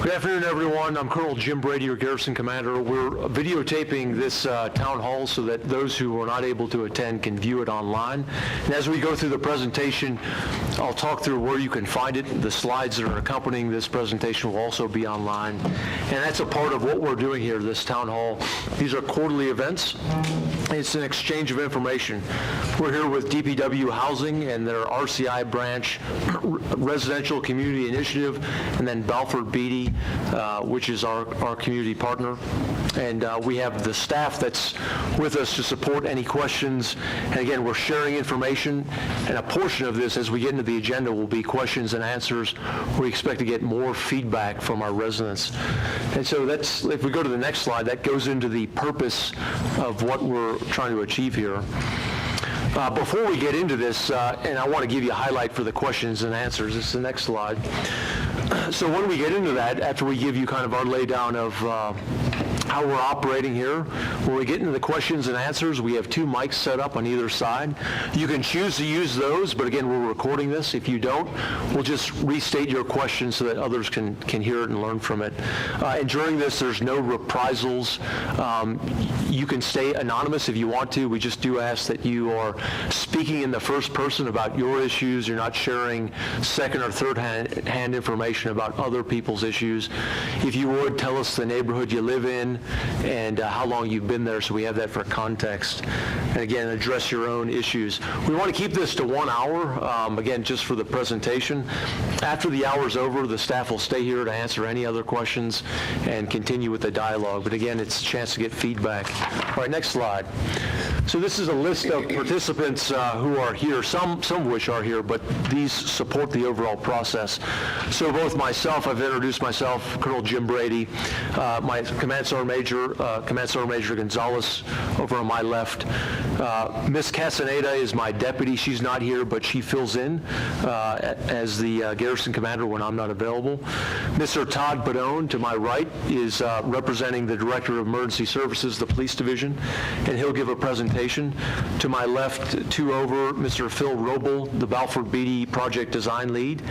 Good afternoon, everyone. I'm Colonel Jim Brady, your Garrison Commander. We're videotaping this town hall so that those who are not able to attend can view it online. And as we go through the presentation, I'll talk through where you can find it. The slides that are accompanying this presentation will also be online. And that's a part of what we're doing here, this town hall. These are quarterly events. It's an exchange of information. We're here with DPW Housing and their RCI branch, Residential Community Initiative, and then Balfour Beatty, which is our community partner. And we have the staff that's with us to support any questions. And again, we're sharing information, and a portion of this, as we get into the agenda, will be questions and answers. We expect to get more feedback from our residents. And so that's, if we go to the next slide, that goes into the purpose of what we're trying to achieve here. Before we get into this, and I want to give you a highlight for the questions and answers. It's the next slide. So when we get into that, after we give you kind of our laydown of how we're operating here, when we get into the questions and answers, we have two mics set up on either side. You can choose to use those, but again, we're recording this. If you don't, we'll just restate your question so that others can hear it and learn from it. And during this, there's no reprisals. You can stay anonymous if you want to. We just do ask that you are speaking in the first person about your issues. You're not sharing second or third hand information about other people's issues. If you would, tell us the neighborhood you live in and how long you've been there, so we have that for context. And again, address your own issues. We want to keep this to 1 hour, again, just for the presentation. After the hour's over, the staff will stay here to answer any other questions and continue with the dialogue. But again, it's a chance to get feedback. All right, next slide. So this is a list of participants who are here, some of which are here, but these support the overall process. So both myself, I've introduced myself, Colonel Jim Brady, my Command Sergeant Major Gonzalez over on my left. Miss Casaneda is my deputy. She's not here, but she fills in as the Garrison Commander when I'm not available. Mr. Todd Badone to my right is representing the Director of Emergency Services, the Police Division, and he'll give a presentation. To my left, two over, Mr. Phil Roble, the Balfour Beatty Project Design Lead.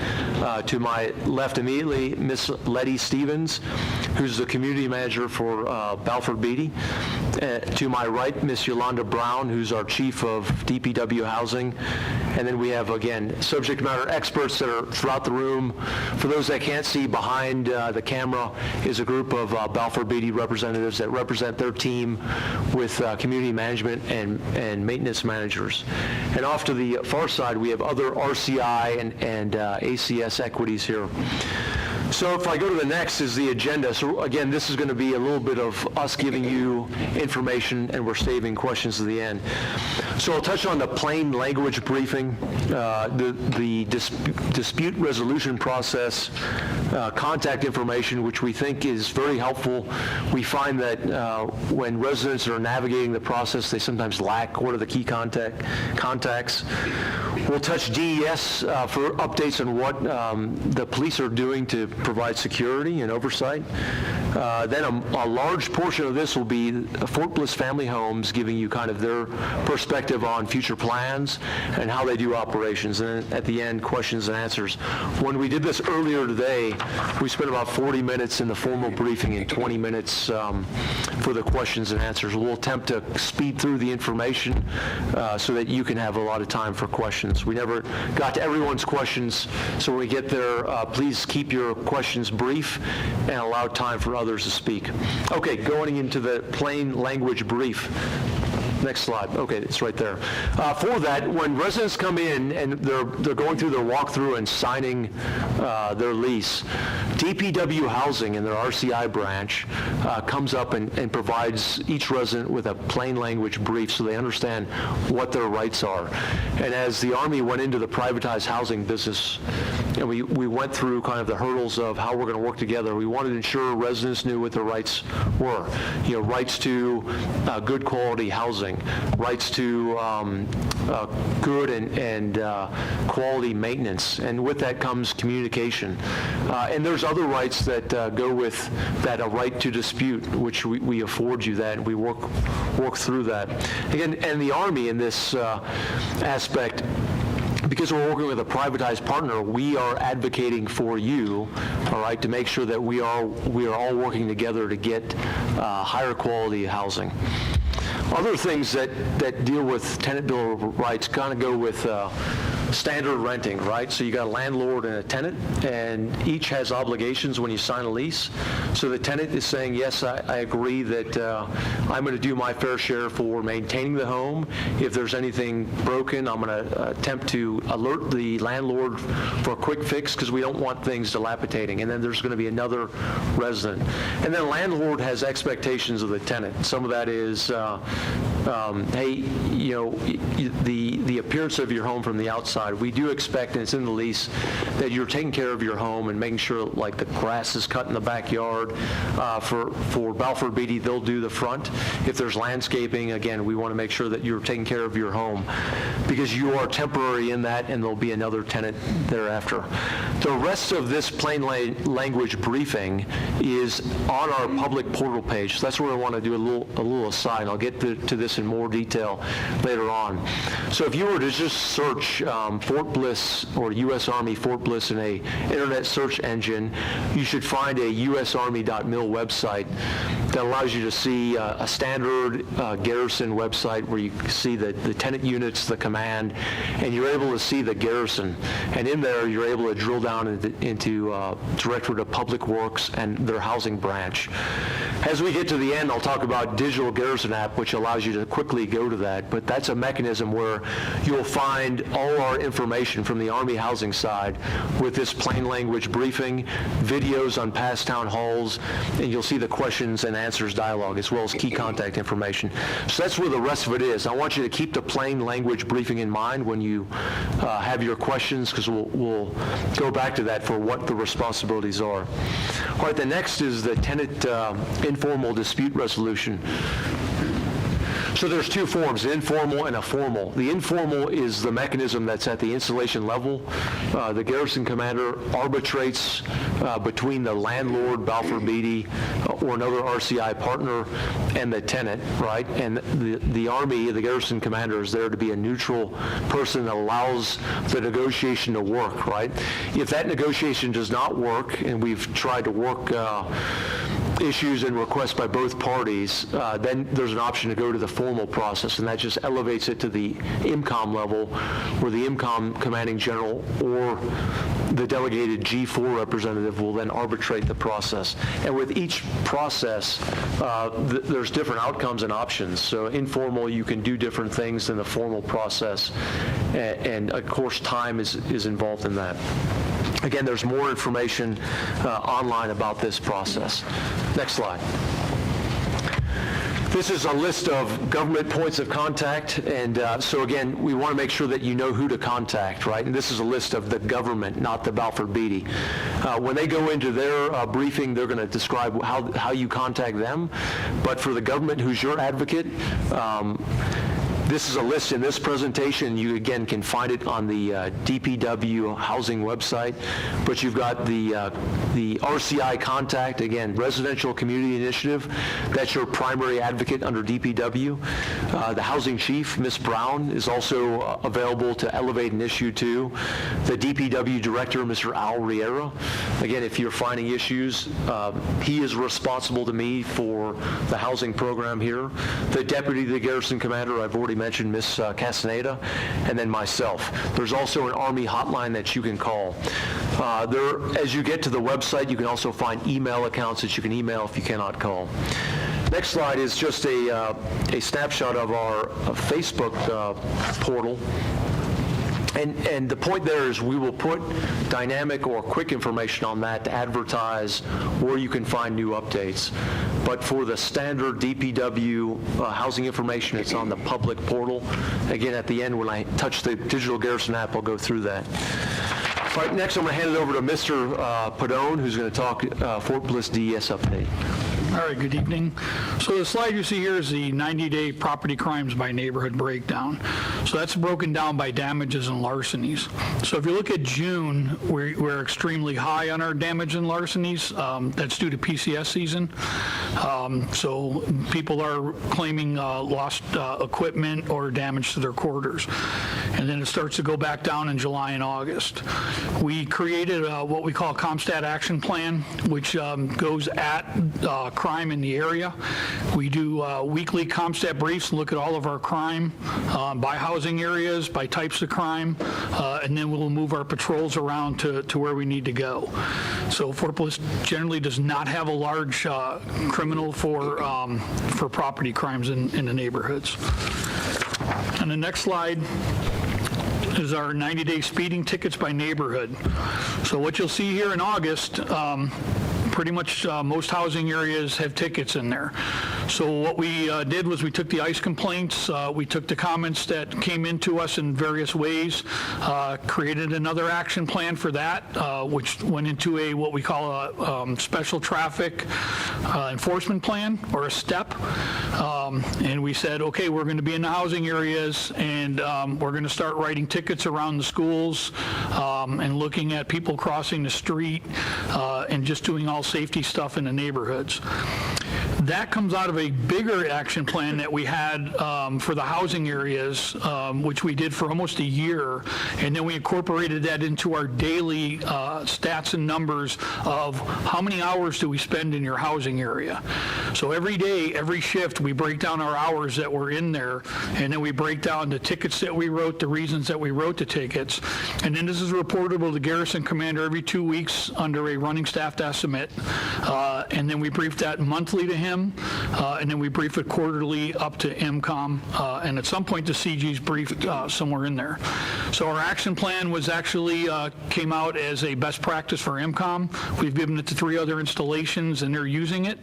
To my left immediately, Miss Letty Stevens, who's the Community Manager for Balfour Beatty. To my right, Miss Yolanda Brown, who's our Chief of DPW Housing. And then we have, again, subject matter experts that are throughout the room. For those that can't see, behind the camera is a group of Balfour Beatty representatives that represent their team with community management and maintenance managers. And off to the far side, we have other RCI and ACS equities here. So if I go to the next is the agenda. So again, this is going to be a little bit of us giving you information, and we're saving questions to the end. So I'll touch on the plain language briefing, the dispute resolution process, contact information, which we think is very helpful. We find that when residents are navigating the process, they sometimes lack what are the key contacts. We'll touch DES for updates on what the police are doing to provide security and oversight. Then a large portion of this will be Fort Bliss Family Homes giving you kind of their perspective on future plans and how they do operations. And then at the end, questions and answers. When we did this earlier today, we spent about 40 minutes in the formal briefing and 20 minutes for the questions and answers. We'll attempt to speed through the information so that you can have a lot of time for questions. We never got to everyone's questions, so when we get there, please keep your questions brief and allow time for others to speak. Okay, going into the plain language brief. Next slide. Okay, it's right there. For that, when residents come in and they're going through their walkthrough and signing their lease, DPW Housing and their RCI branch comes up and provides each resident with a plain language brief so they understand what their rights are. And as the Army went into the privatized housing business, and we went through kind of the hurdles of how we're going to work together, we wanted to ensure residents knew what their rights were. You know, rights to good quality housing, rights to good and quality maintenance, and with that comes communication. And there's other rights that go with that, a right to dispute, which we afford you that, and we work through that. Again, and the Army in this aspect because we're working with a privatized partner, we are advocating for you, all right, to make sure that we are all working together to get higher quality housing. Other things that deal with tenant bill of rights kind of go with standard renting, right? So you got a landlord and a tenant, and each has obligations when you sign a lease. So the tenant is saying, yes, I agree that I'm going to do my fair share for maintaining the home. If there's anything broken, I'm going to attempt to alert the landlord for a quick fix because we don't want things dilapidating. And then there's going to be another resident. And then landlord has expectations of the tenant. Some of that is, hey, you know, the appearance of your home from the outside. We do expect, and it's in the lease, that you're taking care of your home and making sure like the grass is cut in the backyard. For Balfour Beatty, they'll do the front. If there's landscaping, again, we want to make sure that you're taking care of your home because you are temporary in that and there'll be another tenant thereafter. The rest of this plain language briefing is on our public portal page. So that's where I want to do a little aside. I'll get to this in more detail later on. So if you were to just search Fort Bliss or U.S. Army Fort Bliss in a internet search engine, you should find a usarmy.mil website that allows you to see a standard Garrison website where you see the tenant units, the command, and you're able to see the Garrison. And in there, you're able to drill down into Directorate of Public Works and their housing branch. As we get to the end, I'll talk about Digital Garrison app, which allows you to quickly go to that. But that's a mechanism where you'll find all our information from the Army housing side with this plain language briefing, videos on past town halls, and you'll see the questions and answers dialogue as well as key contact information. So that's where the rest of it is. I want you to keep the plain language briefing in mind when you have your questions because we'll go back to that for what the responsibilities are. All right, the next is the tenant informal dispute resolution. So there's two forms, an informal and a formal. The informal is the mechanism that's at the installation level. The Garrison Commander arbitrates between the landlord, Balfour Beatty, or another RCI partner, and the tenant, right? And the Army, the Garrison Commander, is there to be a neutral person that allows the negotiation to work, right? If that negotiation does not work, and we've tried to work issues and requests by both parties, then there's an option to go to the formal process, and that just elevates it to the IMCOM level, where the IMCOM commanding general or the delegated G4 representative will then arbitrate the process. And with each process, there's different outcomes and options. So informal, you can do different things than the formal process, and of course time is involved in that. Again, there's more information online about this process. Next slide. This is a list of government points of contact, and so again, we want to make sure that you know who to contact, right? And this is a list of the government, not the Balfour Beatty. When they go into their briefing, they're going to describe how you contact them, but for the government who's your advocate, this is a list in this presentation. You, again, can find it on the DPW housing website, but you've got the RCI contact, again, Residential Community Initiative. That's your primary advocate under DPW. The housing chief, Ms. Brown, is also available to elevate an issue to. The DPW director, Mr. Al Riera. Again, if you're finding issues, he is responsible to me for the housing program here. The deputy to the Garrison Commander, I've already mentioned, Ms. Castaneda, and then myself. There's also an Army hotline that you can call. As you get to the website, you can also find email accounts that you can email if you cannot call. Next slide is just a snapshot of our Facebook portal. And the point there is we will put dynamic or quick information on that to advertise where you can find new updates. But for the standard DPW housing information, it's on the public portal. Again, at the end, when I touch the Digital Garrison app, I'll go through that. All right, next I'm going to hand it over to Mr. Padone, who's going to talk Fort Bliss DES update. All right, good evening. So the slide you see here is the 90-day property crimes by neighborhood breakdown. So that's broken down by damages and larcenies. So if you look at June, we're extremely high on our damage and larcenies. That's due to PCS season. So people are claiming lost equipment or damage to their quarters. And then it starts to go back down in July and August. We created what we call a CompStat action plan, which goes at crime in the area. We do weekly CompStat briefs and look at all of our crime by housing areas, by types of crime, and then we'll move our patrols around to where we need to go. So Fort Bliss generally does not have a large criminal for property crimes in the neighborhoods. And the next slide is our 90-day speeding tickets by neighborhood. So what you'll see here in August, pretty much most housing areas have tickets in there. So what we did was we took the ICE complaints, we took the comments that came into us in various ways, created another action plan for that, which went into what we call a special traffic enforcement plan, or a STEP. And we said, okay, we're going to be in the housing areas, and we're going to start writing tickets around the schools and looking at people crossing the street and just doing all safety stuff in the neighborhoods. That comes out of a bigger action plan that we had for the housing areas, which we did for almost a year, and then we incorporated that into our daily stats and numbers of how many hours do we spend in your housing area. So every day, every shift, we break down our hours that were in there, and then we break down the tickets that we wrote, the reasons that we wrote the tickets, and then this is reportable to Garrison Commander every 2 weeks under a running staffed estimate, and then we brief that monthly to him, and then we brief it quarterly up to MCOM, and at some point the CG's briefed somewhere in there. So our action plan was actually came out as a best practice for MCOM. We've given it to 3 other installations, and they're using it.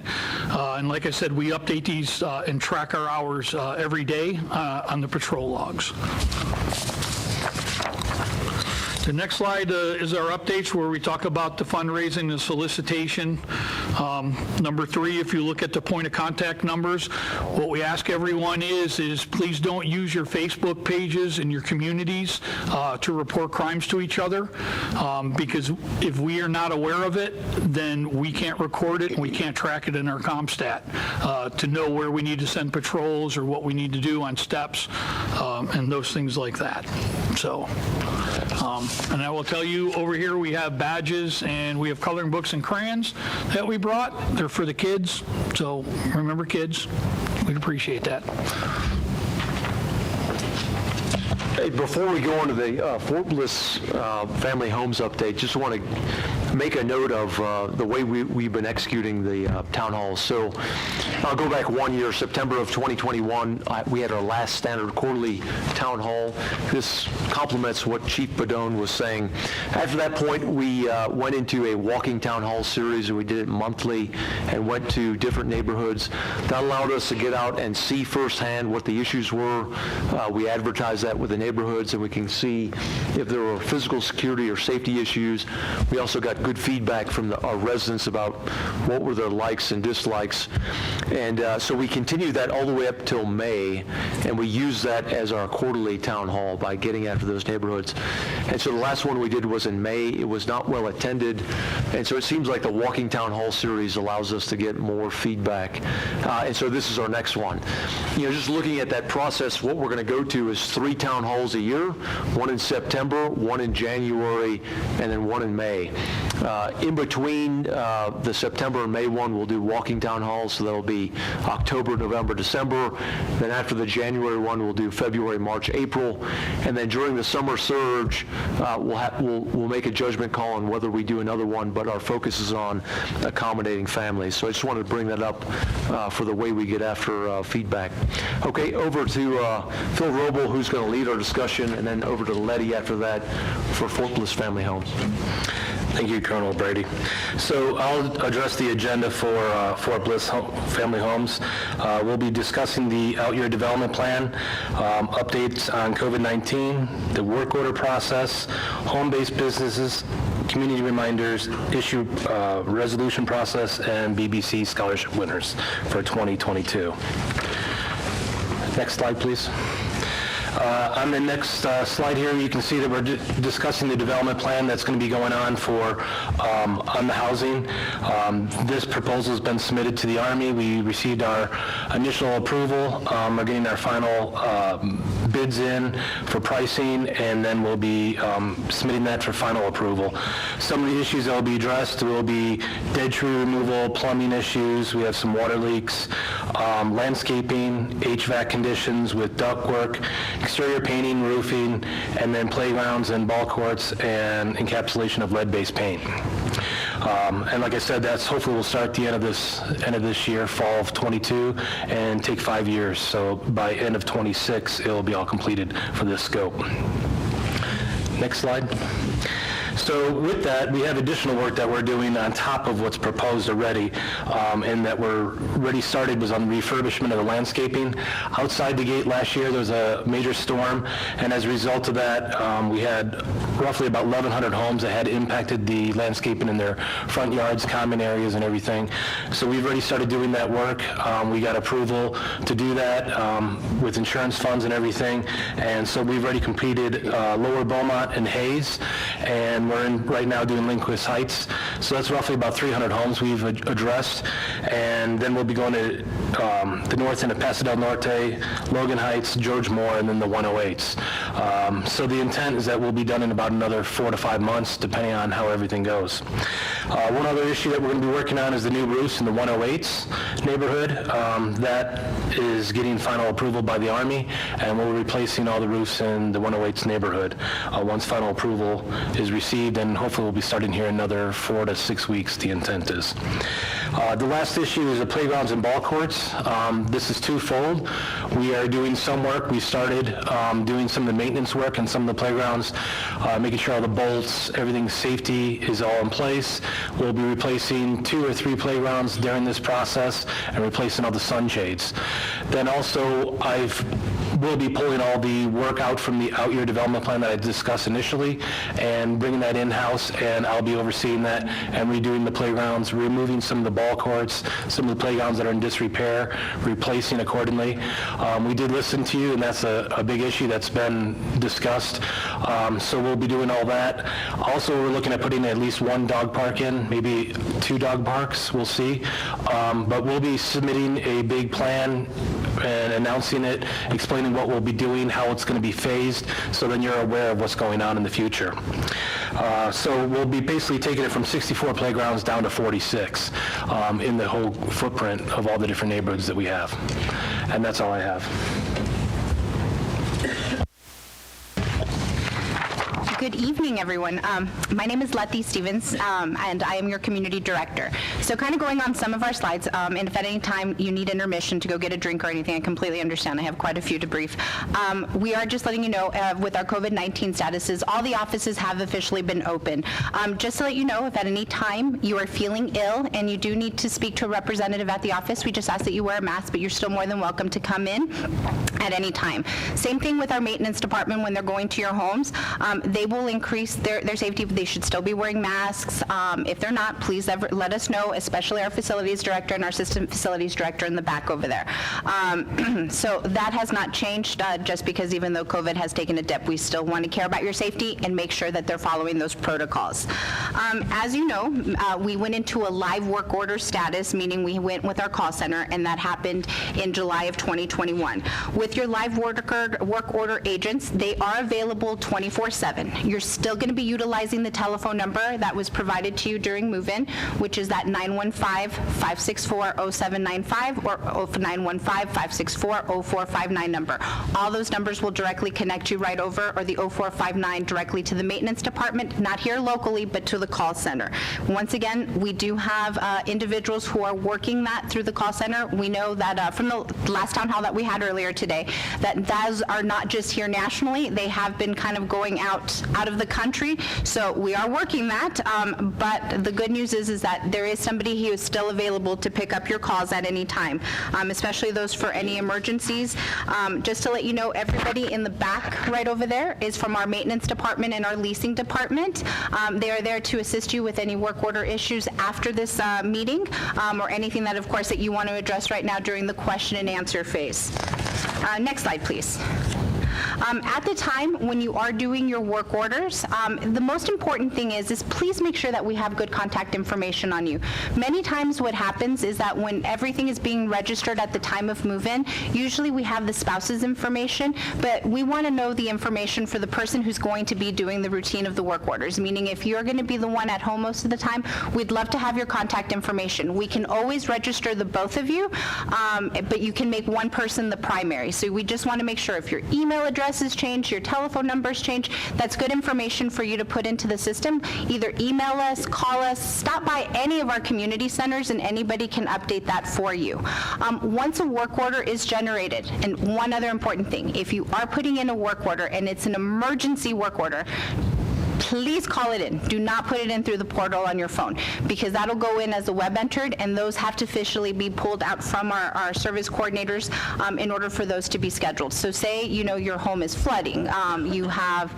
And like I said, we update these and track our hours every day on the patrol logs. The next slide is our updates where we talk about the fundraising, the solicitation. Number 3, if you look at the point of contact numbers, what we ask everyone is please don't use your Facebook pages and your communities to report crimes to each other, because if we are not aware of it, then we can't record it and we can't track it in our CompStat to know where we need to send patrols or what we need to do on steps and those things like that. So. And I will tell you, over here we have badges and we have coloring books and crayons that we brought. They're for the kids, so remember kids, we'd appreciate that. Hey, before we go on to the Fort Bliss family homes update, just want to make a note of the way we've been executing the town halls. So I'll go back 1 year, September of 2021, we had our last standard quarterly town hall. This complements what Chief Badone was saying. After that point, we went into a walking town hall series, and we did it monthly and went to different neighborhoods. That allowed us to get out and see firsthand what the issues were. We advertised that with the neighborhoods, and we can see if there were physical security or safety issues. We also got good feedback from our residents about what were their likes and dislikes. And so we continued that all the way up till May, and we used that as our quarterly town hall by getting after those neighborhoods. And so the last one we did was in May. It was not well attended, and so it seems like the walking town hall series allows us to get more feedback. And so this is our next one. Just looking at that process, what we're going to go to is 3 town halls a year, 1 in September, 1 in January, and then 1 in May. In between the September and May one, we'll do walking town halls, so that'll be October, November, December. Then after the January one, we'll do February, March, April. And then during the summer surge, we'll make a judgment call on whether we do another one, but our focus is on accommodating families. So I just wanted to bring that up for the way we get after feedback. Okay, over to Phil Roble, who's going to lead our discussion, and then over to Letty after that for Fort Bliss Family Homes. Thank you, Colonel Brady. So I'll address the agenda for Fort Bliss Family Homes. We'll be discussing the out-year development plan, updates on COVID-19, the work order process, home-based businesses, community reminders, issue resolution process, and BBC scholarship winners for 2022. Next slide, please. On the next slide here, you can see that we're discussing the development plan that's going to be going on for on the housing. This proposal has been submitted to the Army. We received our initial approval. We're getting our final bids in for pricing, and then we'll be submitting that for final approval. Some of the issues that will be addressed will be dead tree removal, plumbing issues. We have some water leaks, landscaping, HVAC conditions with ductwork, exterior painting, roofing, and then playgrounds and ball courts and encapsulation of lead-based paint. And like I said, that's hopefully will start the end of this year, fall of '22, and take 5 years. So by end of '26, it will be all completed for this scope. Next slide. So with that, we have additional work that we're doing on top of what's proposed already, and that we're already started was on refurbishment of the landscaping. Outside the gate last year, there was a major storm, and as a result of that, we had roughly about 1,100 homes that had impacted the landscaping in their front yards, common areas, and everything. So we've already started doing that work. We got approval to do that with insurance funds and everything, and so we've already completed Lower Beaumont and Hayes, and we're in right now doing Lindquist Heights. So that's roughly about 300 homes we've addressed, and then we'll be going to the north end of Paso del Norte, Logan Heights, George Moore, and then the 108s. So the intent is that we'll be done in about another 4 to 5 months, depending on how everything goes. One other issue that we're going to be working on is the new roofs in the 108s neighborhood. That is getting final approval by the Army, and we're replacing all the roofs in the 108s neighborhood once final approval is received, and hopefully we'll be starting here in another 4 to 6 weeks, the intent is. The last issue is the playgrounds and ball courts. This is twofold. We are doing some work. We started doing some of the maintenance work and some of the playgrounds, making sure all the bolts, everything safety is all in place. We'll be replacing 2 or 3 playgrounds during this process and replacing all the sunshades. Then also we'll be pulling all the work out from the out-year development plan that I discussed initially and bringing that in-house, and I'll be overseeing that and redoing the playgrounds, removing some of the ball courts, some of the playgrounds that are in disrepair, replacing accordingly. We did listen to you, and that's a big issue that's been discussed, so we'll be doing all that. Also, we're looking at putting at least 1 dog park in, maybe 2 dog parks, we'll see. But we'll be submitting a big plan and announcing it, explaining what we'll be doing, how it's going to be phased, so then you're aware of what's going on in the future. So we'll be basically taking it from 64 playgrounds down to 46 in the whole footprint of all the different neighborhoods that we have. And that's all I have. Good evening, everyone. My name is Letty Stevens, and I am your community director. So kind of going on some of our slides, and if at any time you need intermission to go get a drink or anything, I completely understand. I have quite a few to brief. We are just letting you know, with our COVID-19 statuses, all the offices have officially been open. Just to let you know, if at any time you are feeling ill and you do need to speak to a representative at the office, we just ask that you wear a mask, but you're still more than welcome to come in at any time. Same thing with our maintenance department when they're going to your homes. They will increase their safety. They should still be wearing masks. If they're not, please let us know, especially our facilities director and our assistant facilities director in the back over there. So that has not changed, just because even though COVID has taken a dip, we still want to care about your safety and make sure that they're following those protocols. As you know, we went into a live work order status, meaning we went with our call center, and that happened in July of 2021. With your live work order agents, they are available 24/7. You're still going to be utilizing the telephone number that was provided to you during move-in, which is that 915-564-0795 or 915-564-0459 number. All those numbers will directly connect you right over, or the 0459 directly to the maintenance department, not here locally, but to the call center. Once again, we do have individuals who are working that through the call center. We know that from the last town hall that we had earlier today, that those are not just here nationally. They have been kind of going out of the country, so we are working that, but the good news is that there is somebody who is still available to pick up your calls at any time, especially those for any emergencies. Just to let you know, everybody in the back right over there is from our maintenance department and our leasing department. They are there to assist you with any work order issues after this meeting, or anything that, of course, that you want to address right now during the question and answer phase. Next slide, please. At the time when you are doing your work orders, the most important thing is please make sure that we have good contact information on you. Many times what happens is that when everything is being registered at the time of move-in, usually we have the spouse's information, but we want to know the information for the person who's going to be doing the routine of the work orders, meaning if you're going to be the one at home most of the time, we'd love to have your contact information. We can always register the both of you, but you can make one person the primary. So we just want to make sure if your email address is changed, your telephone numbers change, that's good information for you to put into the system. Either email us, call us, stop by any of our community centers, and anybody can update that for you. Once a work order is generated, and one other important thing, if you are putting in a work order and it's an emergency work order, please call it in. Do not put it in through the portal on your phone, because that'll go in as a web entered, and those have to officially be pulled out from our service coordinators in order for those to be scheduled. So say, your home is flooding, if you have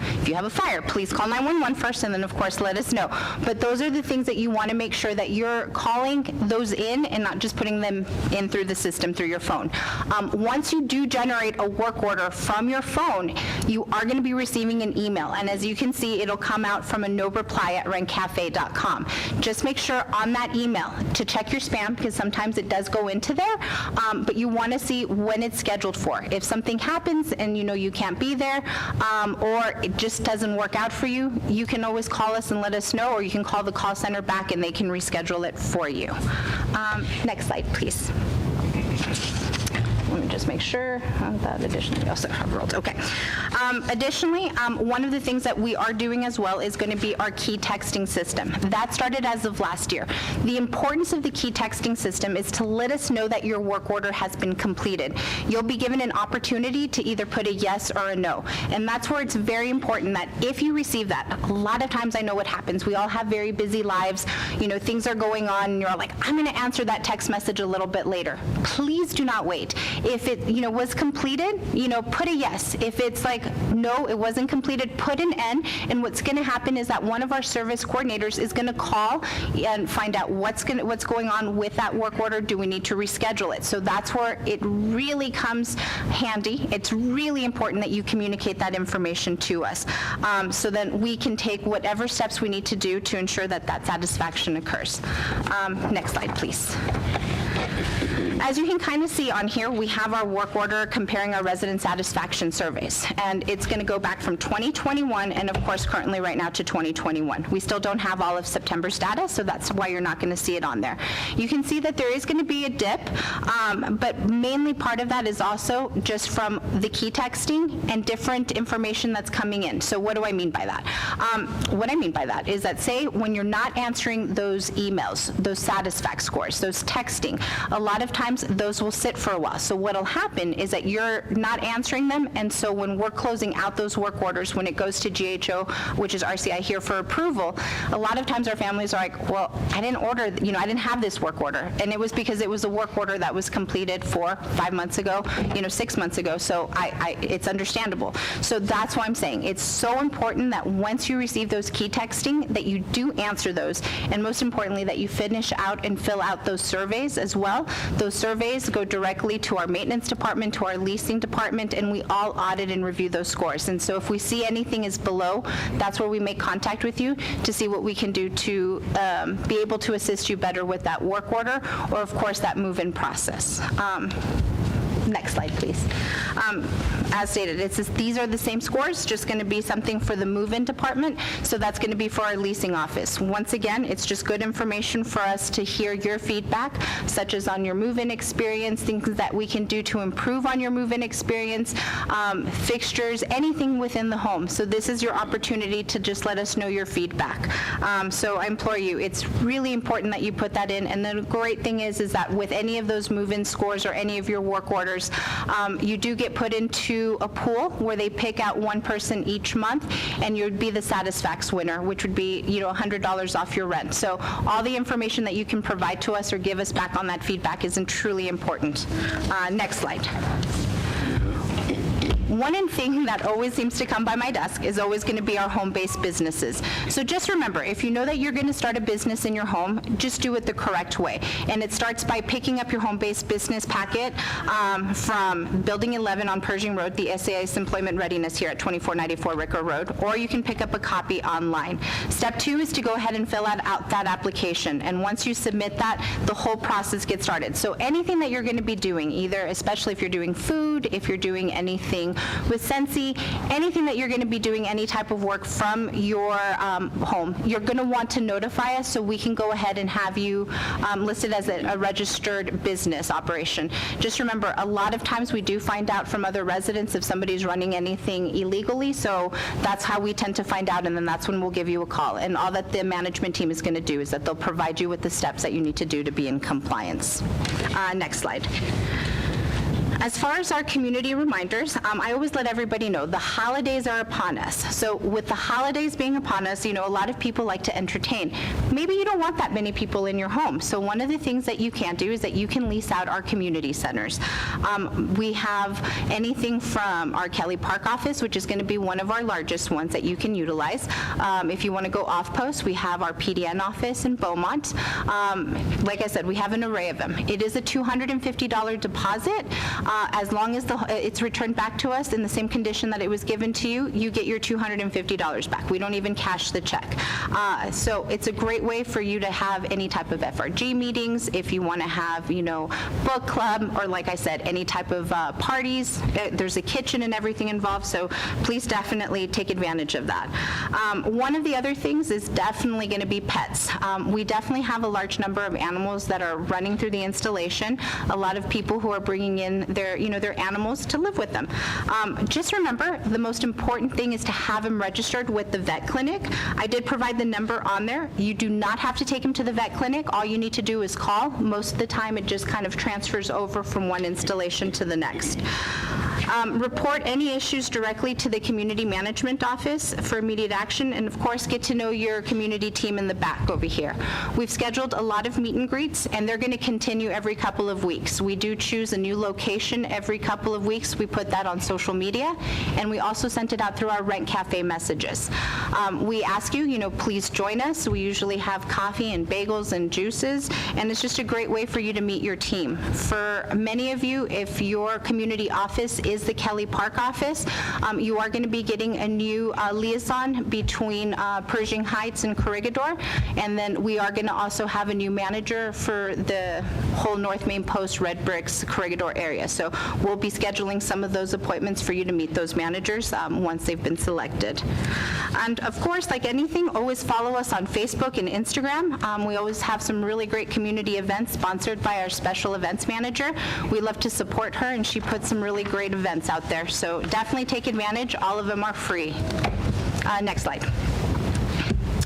a fire, please call 911 first, and then of course let us know. But those are the things that you want to make sure that you're calling those in and not just putting them in through the system through your phone. Once you do generate a work order from your phone, you are going to be receiving an email, and as you can see, it'll come out from a no reply at rentcafe.com. Just make sure on that email to check your spam, because sometimes it does go into there, but you want to see when it's scheduled for. If something happens and you can't be there, or it just doesn't work out for you, you can always call us and let us know, or you can call the call center back and they can reschedule it for you. Next slide, please. Let me just make sure that additionally we also have rolled. Okay. Additionally, one of the things that we are doing as well is going to be our key texting system. That started as of last year. The importance of the key texting system is to let us know that your work order has been completed. You'll be given an opportunity to either put a yes or a no. And that's where it's very important that if you receive that, a lot of times I know what happens. We all have very busy lives. Things are going on, and you're like, I'm going to answer that text message a little bit later. Please do not wait. If it, was completed, put a yes. If it's like, no, it wasn't completed, put an N. And what's going to happen is that one of our service coordinators is going to call and find out what's going on with that work order. Do we need to reschedule it? So that's where it really comes handy. It's really important that you communicate that information to us, so then we can take whatever steps we need to do to ensure that that satisfaction occurs. Next slide, please. As you can kind of see on here, we have our work order comparing our resident satisfaction surveys, and it's going to go back from 2021 and of course currently right now to 2021. We still don't have all of September's data, so that's why you're not going to see it on there. You can see that there is going to be a dip, but mainly part of that is also just from the key texting and different information that's coming in. So what do I mean by that? What I mean by that is that, say when you're not answering those emails, those satisfac scores, those texting, a lot of times those will sit for a while. So what'll happen is that you're not answering them, and so when we're closing out those work orders, when it goes to GHO, which is RCI here for approval, a lot of times our families are like, well, I didn't order, I didn't have this work order, and it was because it was a work order that was completed 5 months ago, 6 months ago, so it's understandable. So that's why I'm saying it's so important that once you receive those key texting, that you do answer those, and most importantly, that you finish out and fill out those surveys as well. Those surveys go directly to our maintenance department, to our leasing department, and we all audit and review those scores. And so if we see anything is below, that's where we make contact with you to see what we can do to be able to assist you better with that work order, or of course that move-in process. Next slide, please. As stated, these are the same scores, just going to be something for the move-in department, so that's going to be for our leasing office. Once again, it's just good information for us to hear your feedback, such as on your move-in experience, things that we can do to improve on your move-in experience, fixtures, anything within the home. So this is your opportunity to just let us know your feedback. So I implore you, it's really important that you put that in, and the great thing is that with any of those move-in scores or any of your work orders, you do get put into a pool where they pick out one person each month, and you'd be the Satisfax winner, which would be $100 off your rent. So all the information that you can provide to us or give us back on that feedback is truly important. Next slide. One thing that always seems to come by my desk is always going to be our home-based businesses. So just remember, if you know that you're going to start a business in your home, just do it the correct way. And it starts by picking up your home-based business packet from Building 11 on Pershing Road, the SAI's Employment Readiness here at 2494 Ricker Road, or you can pick up a copy online. Step 2 is to go ahead and fill out that application. And once you submit that, the whole process gets started. So anything that you're going to be doing, either, especially if you're doing food, if you're doing anything with Sensi, anything that you're going to be doing, any type of work from your home, you're going to want to notify us so we can go ahead and have you listed as a registered business operation. Just remember, a lot of times we do find out from other residents if somebody's running anything illegally, so that's how we tend to find out, and then that's when we'll give you a call. And all that the management team is going to do is that they'll provide you with the steps that you need to do to be in compliance. Next slide. As far as our community reminders, I always let everybody know the holidays are upon us. So with the holidays being upon us, you know, a lot of people like to entertain. Maybe you don't want that many people in your home. So one of the things that you can do is that you can lease out our community centers. We have anything from our Kelly Park office, which is going to be one of our largest ones that you can utilize. If you want to go off post, we have our PDN office in Beaumont. Like I said, we have an array of them. It is a $250 deposit. As long as it's returned back to us in the same condition that it was given to you, you get your $250 back. We don't even cash the check. So it's a great way for you to have any type of FRG meetings, if you want to have, you know, book club, or like I said, any type of parties. There's a kitchen and everything involved, so please definitely take advantage of that. One of the other things is definitely going to be pets. We definitely have a large number of animals that are running through the installation. A lot of people who are bringing in their animals to live with them. Just remember, the most important thing is to have them registered with the vet clinic. I did provide the number on there. You do not have to take them to the vet clinic. All you need to do is call. Most of the time, it just kind of transfers over from one installation to the next. Report any issues directly to the community management office for immediate action, and of course get to know your community team in the back over here. We've scheduled a lot of meet and greets, and they're going to continue every couple of weeks. We do choose a new location every couple of weeks. We put that on social media, and we also sent it out through our Rent Cafe messages. We ask you, please join us. We usually have coffee and bagels and juices, and it's just a great way for you to meet your team. For many of you, if your community office is the Kelly Park office, you are going to be getting a new liaison between Pershing Heights and Corregidor, and then we are going to also have a new manager for the whole North Main Post, Red Bricks, Corregidor area. So we'll be scheduling some of those appointments for you to meet those managers once they've been selected. And of course, like anything, always follow us on Facebook and Instagram. We always have some really great community events sponsored by our special events manager. We love to support her, and she puts some really great events out there. So definitely take advantage. All of them are free. Next slide.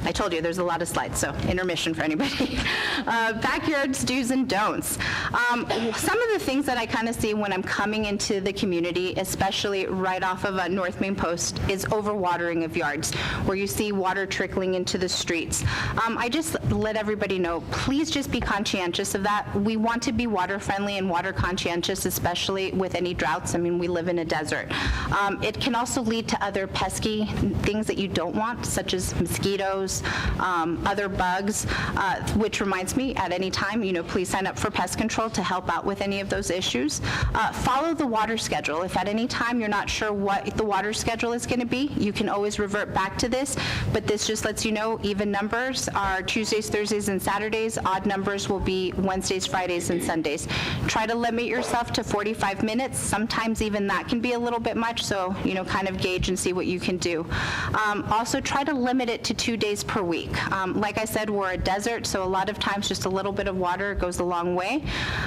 I told you there's a lot of slides, so intermission for anybody. Backyards, do's and don'ts. Some of the things that I kind of see when I'm coming into the community, especially right off of North Main Post, is overwatering of yards, where you see water trickling into the streets. I just let everybody know, please just be conscientious of that. We want to be water friendly and water conscientious, especially with any droughts. I mean, we live in a desert. It can also lead to other pesky things that you don't want, such as mosquitoes, other bugs, which reminds me, at any time, please sign up for pest control to help out with any of those issues. Follow the water schedule. If at any time you're not sure what the water schedule is going to be, you can always revert back to this, but this just lets you know even numbers are Tuesdays, Thursdays, and Saturdays. Odd numbers will be Wednesdays, Fridays, and Sundays. Try to limit yourself to 45 minutes. Sometimes even that can be a little bit much, so, kind of gauge and see what you can do. Also, try to limit it to 2 days per week. Like I said, we're a desert, so a lot of times just a little bit of water goes a long way.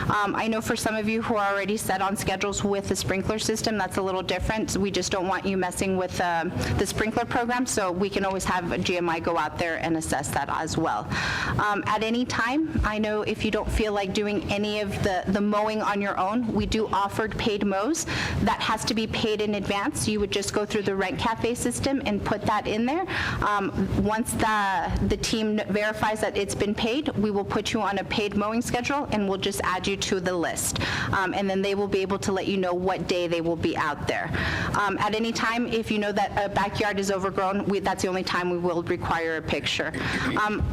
I know for some of you who are already set on schedules with the sprinkler system, that's a little different. We just don't want you messing with the sprinkler program, so we can always have a GMI go out there and assess that as well. At any time, I know if you don't feel like doing any of the mowing on your own, we do offer paid mows. That has to be paid in advance. You would just go through the Rent Cafe system and put that in there. Once the team verifies that it's been paid, we will put you on a paid mowing schedule, and we'll just add you to the list. And then they will be able to let you know what day they will be out there. At any time, if you know that a backyard is overgrown, that's the only time we will require a picture.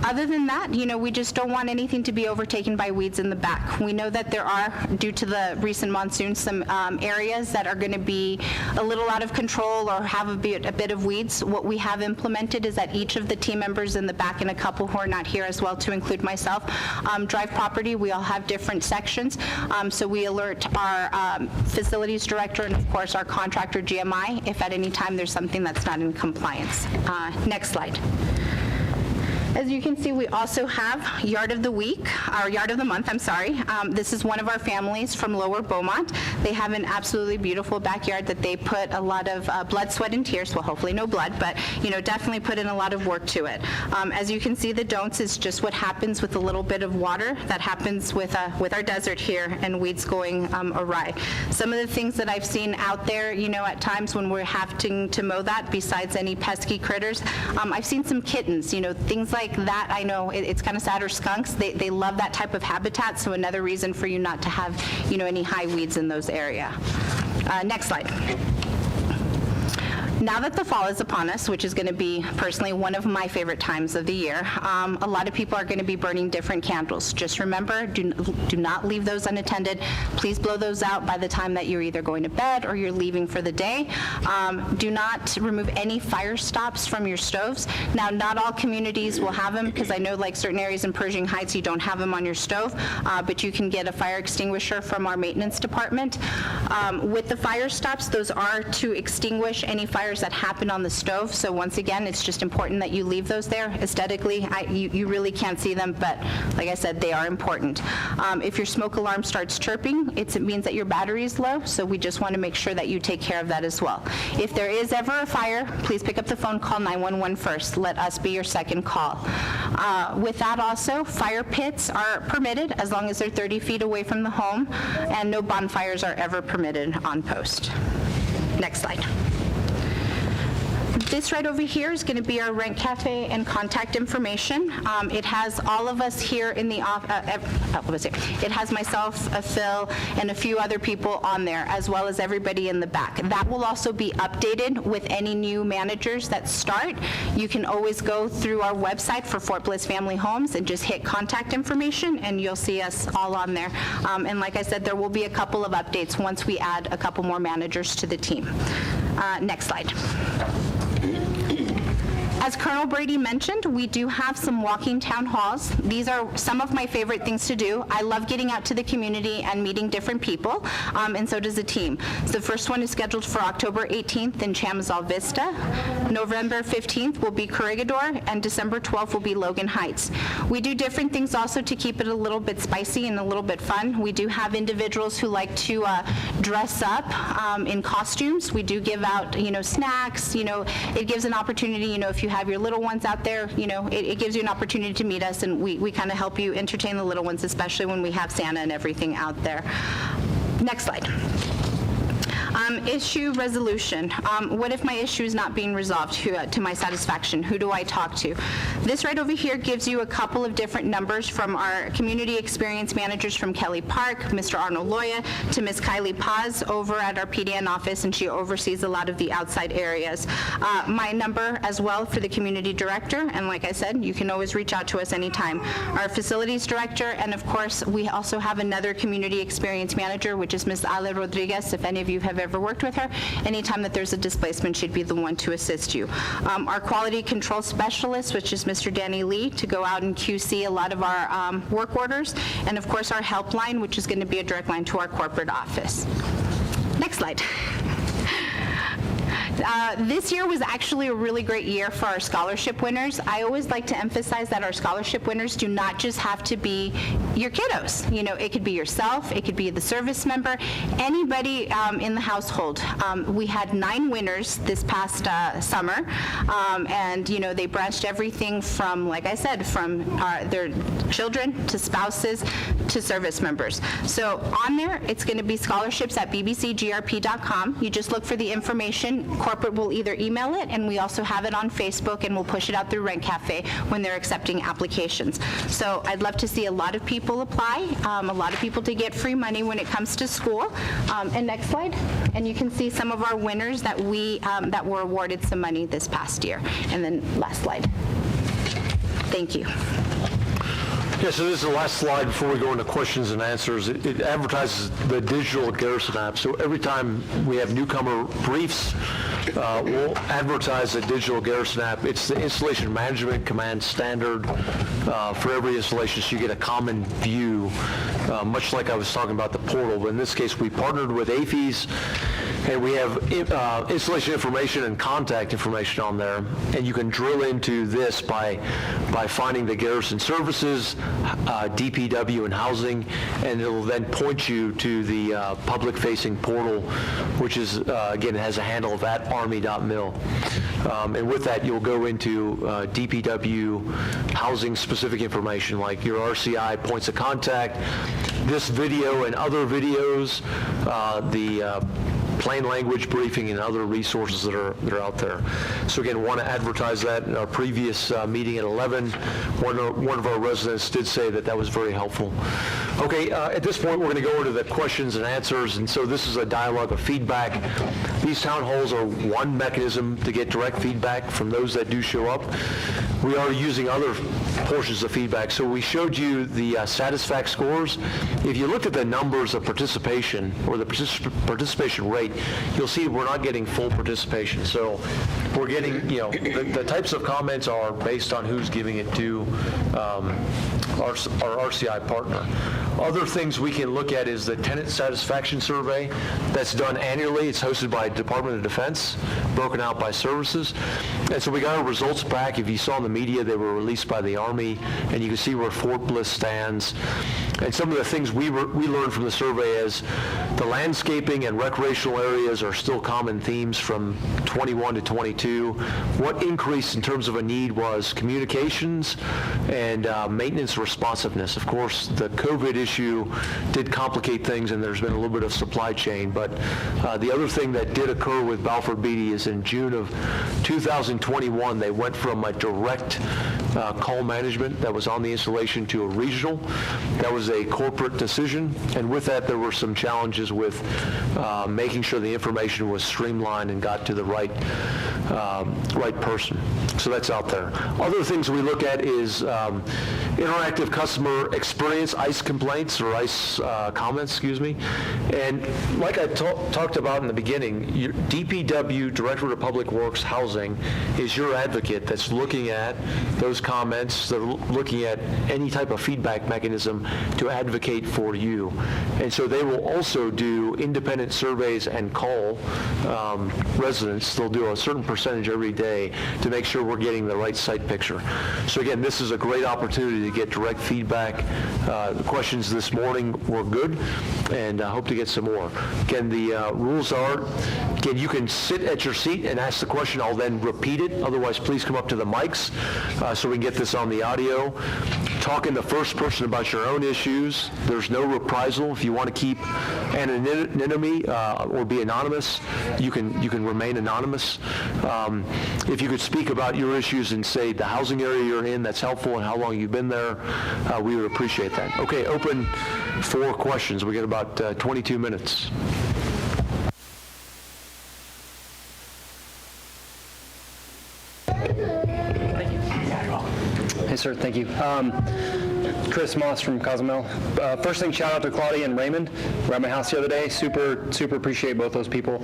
Other than that, we just don't want anything to be overtaken by weeds in the back. We know that there are, due to the recent monsoon, some areas that are going to be a little out of control or have a bit of weeds. What we have implemented is that each of the team members in the back, and a couple who are not here as well, to include myself, drive property. We all have different sections, so we alert our facilities director and, of course, our contractor GMI if at any time there's something that's not in compliance. Next slide. As you can see, we also have Yard of the Week, or Yard of the Month, I'm sorry. This is one of our families from Lower Beaumont. They have an absolutely beautiful backyard that they put a lot of blood, sweat, and tears, well, hopefully no blood, but, definitely put in a lot of work to it. As you can see, the don'ts is just what happens with a little bit of water that happens with our desert here and weeds going awry. Some of the things that I've seen out there, at times when we're having to mow that, besides any pesky critters, I've seen some kittens, things like that. I know it's kind of sad, or skunks. They love that type of habitat, so another reason for you not to have, any high weeds in those areas. Next slide. Now that the fall is upon us, which is going to be personally one of my favorite times of the year, a lot of people are going to be burning different candles. Just remember, do not leave those unattended. Please blow those out by the time that you're either going to bed or you're leaving for the day. Do not remove any fire stops from your stoves. Now, not all communities will have them, because I know like certain areas in Pershing Heights, you don't have them on your stove, but you can get a fire extinguisher from our maintenance department. With the fire stops, those are to extinguish any fires that happen on the stove. So once again, it's just important that you leave those there. Aesthetically, you really can't see them, but like I said, they are important. If your smoke alarm starts chirping, it means that your battery is low, so we just want to make sure that you take care of that as well. If there is ever a fire, please pick up the phone, call 911 first. Let us be your second call. With that also, fire pits are permitted as long as they're 30 feet away from the home, and no bonfires are ever permitted on post. Next slide. This right over here is going to be our rent cafe and contact information. It has all of us here in the office. It has myself, Phil, and a few other people on there, as well as everybody in the back. That will also be updated with any new managers that start. You can always go through our website for Fort Bliss Family Homes and just hit contact information, and you'll see us all on there. And like I said, there will be a couple of updates once we add a couple more managers to the team. Next slide. As Colonel Brady mentioned, we do have some walking town halls. These are some of my favorite things to do. I love getting out to the community and meeting different people, and so does the team. So the first one is scheduled for October 18th in Chamizal Vista. November 15th will be Corregidor, and December 12th will be Logan Heights. We do different things also to keep it a little bit spicy and a little bit fun. We do have individuals who like to dress up in costumes. We do give out, snacks. It gives an opportunity, if you have your little ones out there, it gives you an opportunity to meet us, and we kind of help you entertain the little ones, especially when we have Santa and everything out there. Next slide. Issue resolution. What if my issue is not being resolved to my satisfaction? Who do I talk to? This right over here gives you a couple of different numbers from our community experience managers from Kelly Park, Mr. Arnold Loya, to Ms. Kylie Paz over at our PDN office, and she oversees a lot of the outside areas. My number as well for the community director, and like I said, you can always reach out to us anytime. Our facilities director, and of course, we also have another community experience manager, which is Ms. Ale Rodriguez. If any of you have ever worked with her, anytime that there's a displacement, she'd be the one to assist you. Our quality control specialist, which is Mr. Danny Lee, to go out and QC a lot of our work orders, and of course our helpline, which is going to be a direct line to our corporate office. Next slide. This year was actually a really great year for our scholarship winners. I always like to emphasize that our scholarship winners do not just have to be your kiddos. It could be yourself, it could be the service member, anybody in the household. We had 9 winners this past summer, and they branched everything from, like I said, from their children to spouses to service members. So on there, it's going to be scholarships at bbcgrp.com. You just look for the information, corporate will either email it, and we also have it on Facebook, and we'll push it out through Rent Cafe when they're accepting applications. So I'd love to see a lot of people apply, a lot of people to get free money when it comes to school. And next slide. And you can see some of our winners that that were awarded some money this past year. And then last slide. Thank you. Yeah, so this is the last slide before we go into questions and answers. It advertises the digital Garrison app. So every time we have newcomer briefs, we'll advertise the digital Garrison app. It's the installation management command standard for every installation, so you get a common view, much like I was talking about the portal. But in this case, we partnered with AFES, and we have installation information and contact information on there. And you can drill into this by finding the Garrison services, DPW and housing, and it'll then point you to the public-facing portal, which is, again, it has a handle of @army.mil. And with that, you'll go into DPW housing-specific information, like your RCI points of contact, this video and other videos, the plain language briefing and other resources that are out there. So again, want to advertise that. In our previous meeting at 11, one of our residents did say that was very helpful. Okay, at this point, we're going to go into the questions and answers, and so this is a dialogue of feedback. These town halls are one mechanism to get direct feedback from those that do show up. We are using other portions of feedback. So we showed you the Satisfac scores. If you look at the numbers of participation or the participation rate, you'll see we're not getting full participation. So we're getting, the types of comments are based on who's giving it to our RCI partner. Other things we can look at is the tenant satisfaction survey that's done annually. It's hosted by Department of Defense, broken out by services. And so we got our results back. If you saw in the media, they were released by the Army, and you can see where Fort Bliss stands. And some of the things we learned from the survey is the landscaping and recreational areas are still common themes from 21 to 22. What increased in terms of a need was communications and maintenance responsiveness. Of course, the COVID issue did complicate things, and there's been a little bit of supply chain. But the other thing that did occur with Balfour Beatty is in June of 2021, they went from a direct call management that was on the installation to a regional. That was a corporate decision, and with that, there were some challenges with making sure the information was streamlined and got to the right person. So that's out there. Other things we look at is interactive customer experience, ICE complaints, or ICE comments, And like I talked about in the beginning, your DPW, Directorate of Public Works Housing, is your advocate that's looking at those comments, they're looking at any type of feedback mechanism to advocate for you. And so they will also do independent surveys and call residents. They'll do a certain percentage every day to make sure we're getting the right site picture. So again, this is a great opportunity to get direct feedback. The questions this morning were good, and I hope to get some more. Again, the rules are, again, you can sit at your seat and ask the question. I'll then repeat it. Otherwise, please come up to the mics so we can get this on the audio. Talk in the first person about your own issues. There's no reprisal. If you want to keep anonymity or be anonymous, you can remain anonymous. If you could speak about your issues and say the housing area you're in, that's helpful, and how long you've been there, we would appreciate that. Okay, open for questions. We got about 22 minutes. Hey, sir. Thank you. Chris Moss from Cozumel. First thing, shout out to Claudia and Raymond. Were at my house the other day. Super appreciate both those people.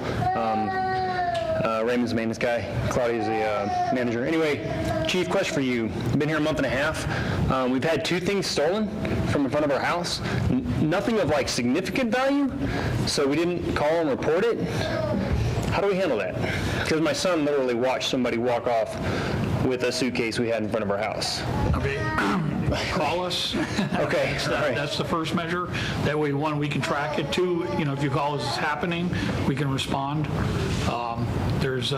Raymond's the maintenance guy. Claudia's the manager. Anyway, Chief, question for you. Been here a month and a half. We've had 2 things stolen from in front of our house. Nothing of like significant value, so we didn't call and report it. How do we handle that? Because my son literally watched somebody walk off with a suitcase we had in front of our house. Okay, call us. Okay, all right. That's the first measure. That way, 1, we can track it. 2, if you call us it's happening, we can respond. There's,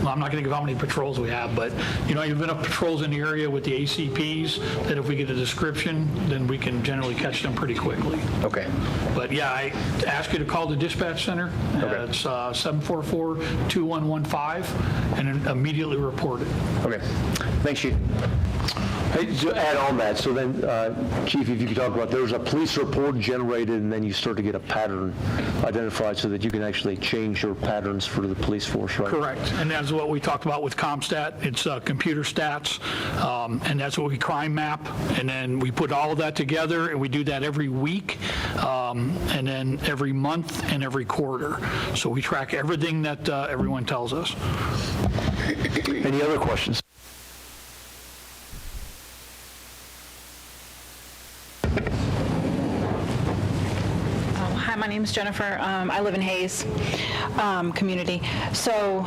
I'm not going to give how many patrols we have, but, you know, you've enough patrols in the area with the ACPs that if we get a description, then we can generally catch them pretty quickly. Okay. But yeah, I ask you to call the dispatch center. Okay. It's 744-2115, and then immediately report it. Okay. Thanks, Chief. Hey, to add on that, so then, Chief, if you could talk about, there's a police report generated, and then you start to get a pattern identified so that you can actually change your patterns for the police force, right? Correct, and that's what we talked about with CompStat. It's computer stats, and that's what we crime map, and then we put all of that together, and we do that every week, and then every month and every quarter. So we track everything that everyone tells us. Any other questions? Hi, my name is Jennifer. I live in Hayes community. So,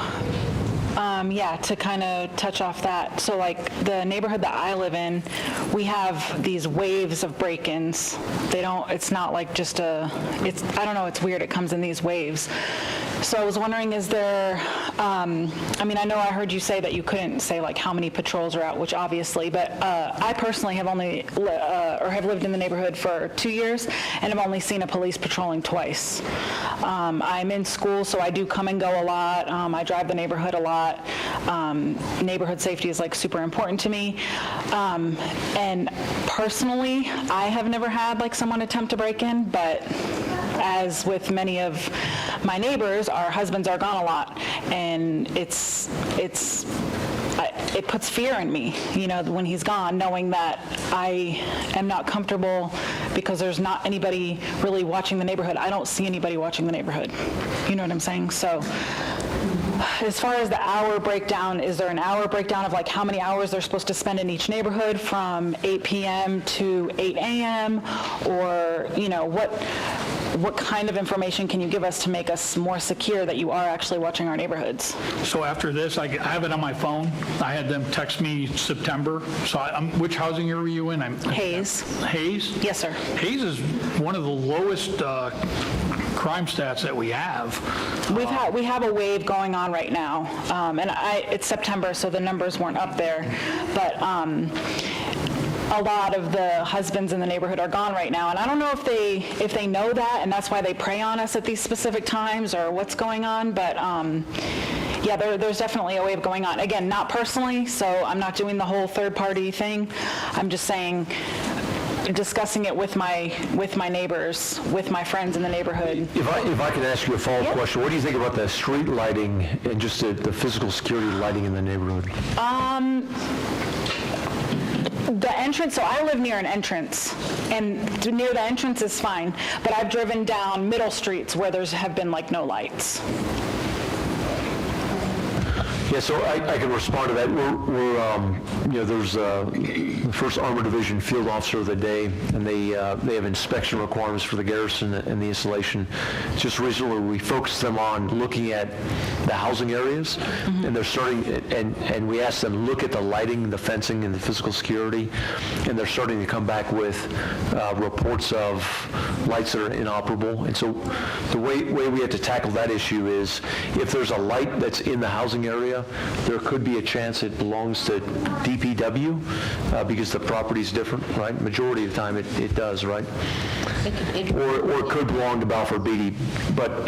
yeah, to kind of touch off that. So, like, the neighborhood that I live in, we have these waves of break-ins. It's not like just I don't know, it's weird. It comes in these waves. So I was wondering, is there, I mean, I know I heard you say that you couldn't say like how many patrols are out, which obviously, but I personally have only, have lived in the neighborhood for 2 years, and have only seen a police patrolling twice. I'm in school, so I do come and go a lot. I drive the neighborhood a lot. Neighborhood safety is like super important to me. And personally, I have never had like someone attempt to break in, but as with many of my neighbors, our husbands are gone a lot, and it puts fear in me, you know, when he's gone, knowing that I am not comfortable because there's not anybody really watching the neighborhood. I don't see anybody watching the neighborhood. You know what I'm saying? So as far as the hour breakdown, is there an hour breakdown of like how many hours they're supposed to spend in each neighborhood from 8 p.m. to 8 a.m.? Or, you know, what kind of information can you give us to make us more secure that you are actually watching our neighborhoods? So after this, I have it on my phone. I had them text me September. So which housing area were you in? Hayes. Hayes? Yes, sir. Hayes is one of the lowest crime stats that we have. We have a wave going on right now, and it's September, so the numbers weren't up there, but a lot of the husbands in the neighborhood are gone right now, and I don't know if they know that, and that's why they prey on us at these specific times or what's going on, but yeah, there's definitely a wave going on. Again, not personally, so I'm not doing the whole third-party thing. I'm just saying, discussing it with my neighbors, with my friends in the neighborhood. If I could ask you a follow-up question, what do you think about the street lighting and just the physical security lighting in the neighborhood? The entrance, so I live near an entrance, and near the entrance is fine, but I've driven down middle streets where have been like no lights. Yeah, so I can respond to that. You know, there's the 1st Armored Division Field Officer of the Day, and they have inspection requirements for the garrison and the installation. Just recently, we focused them on looking at the housing areas, and they're starting, and we asked them, look at the lighting, the fencing, and the physical security, and they're starting to come back with reports of lights that are inoperable. And so the way we have to tackle that issue is, if there's a light that's in the housing area, there could be a chance it belongs to DPW because the property's different, right? Majority of the time it does, right? Or it could belong to Balfour Beatty. But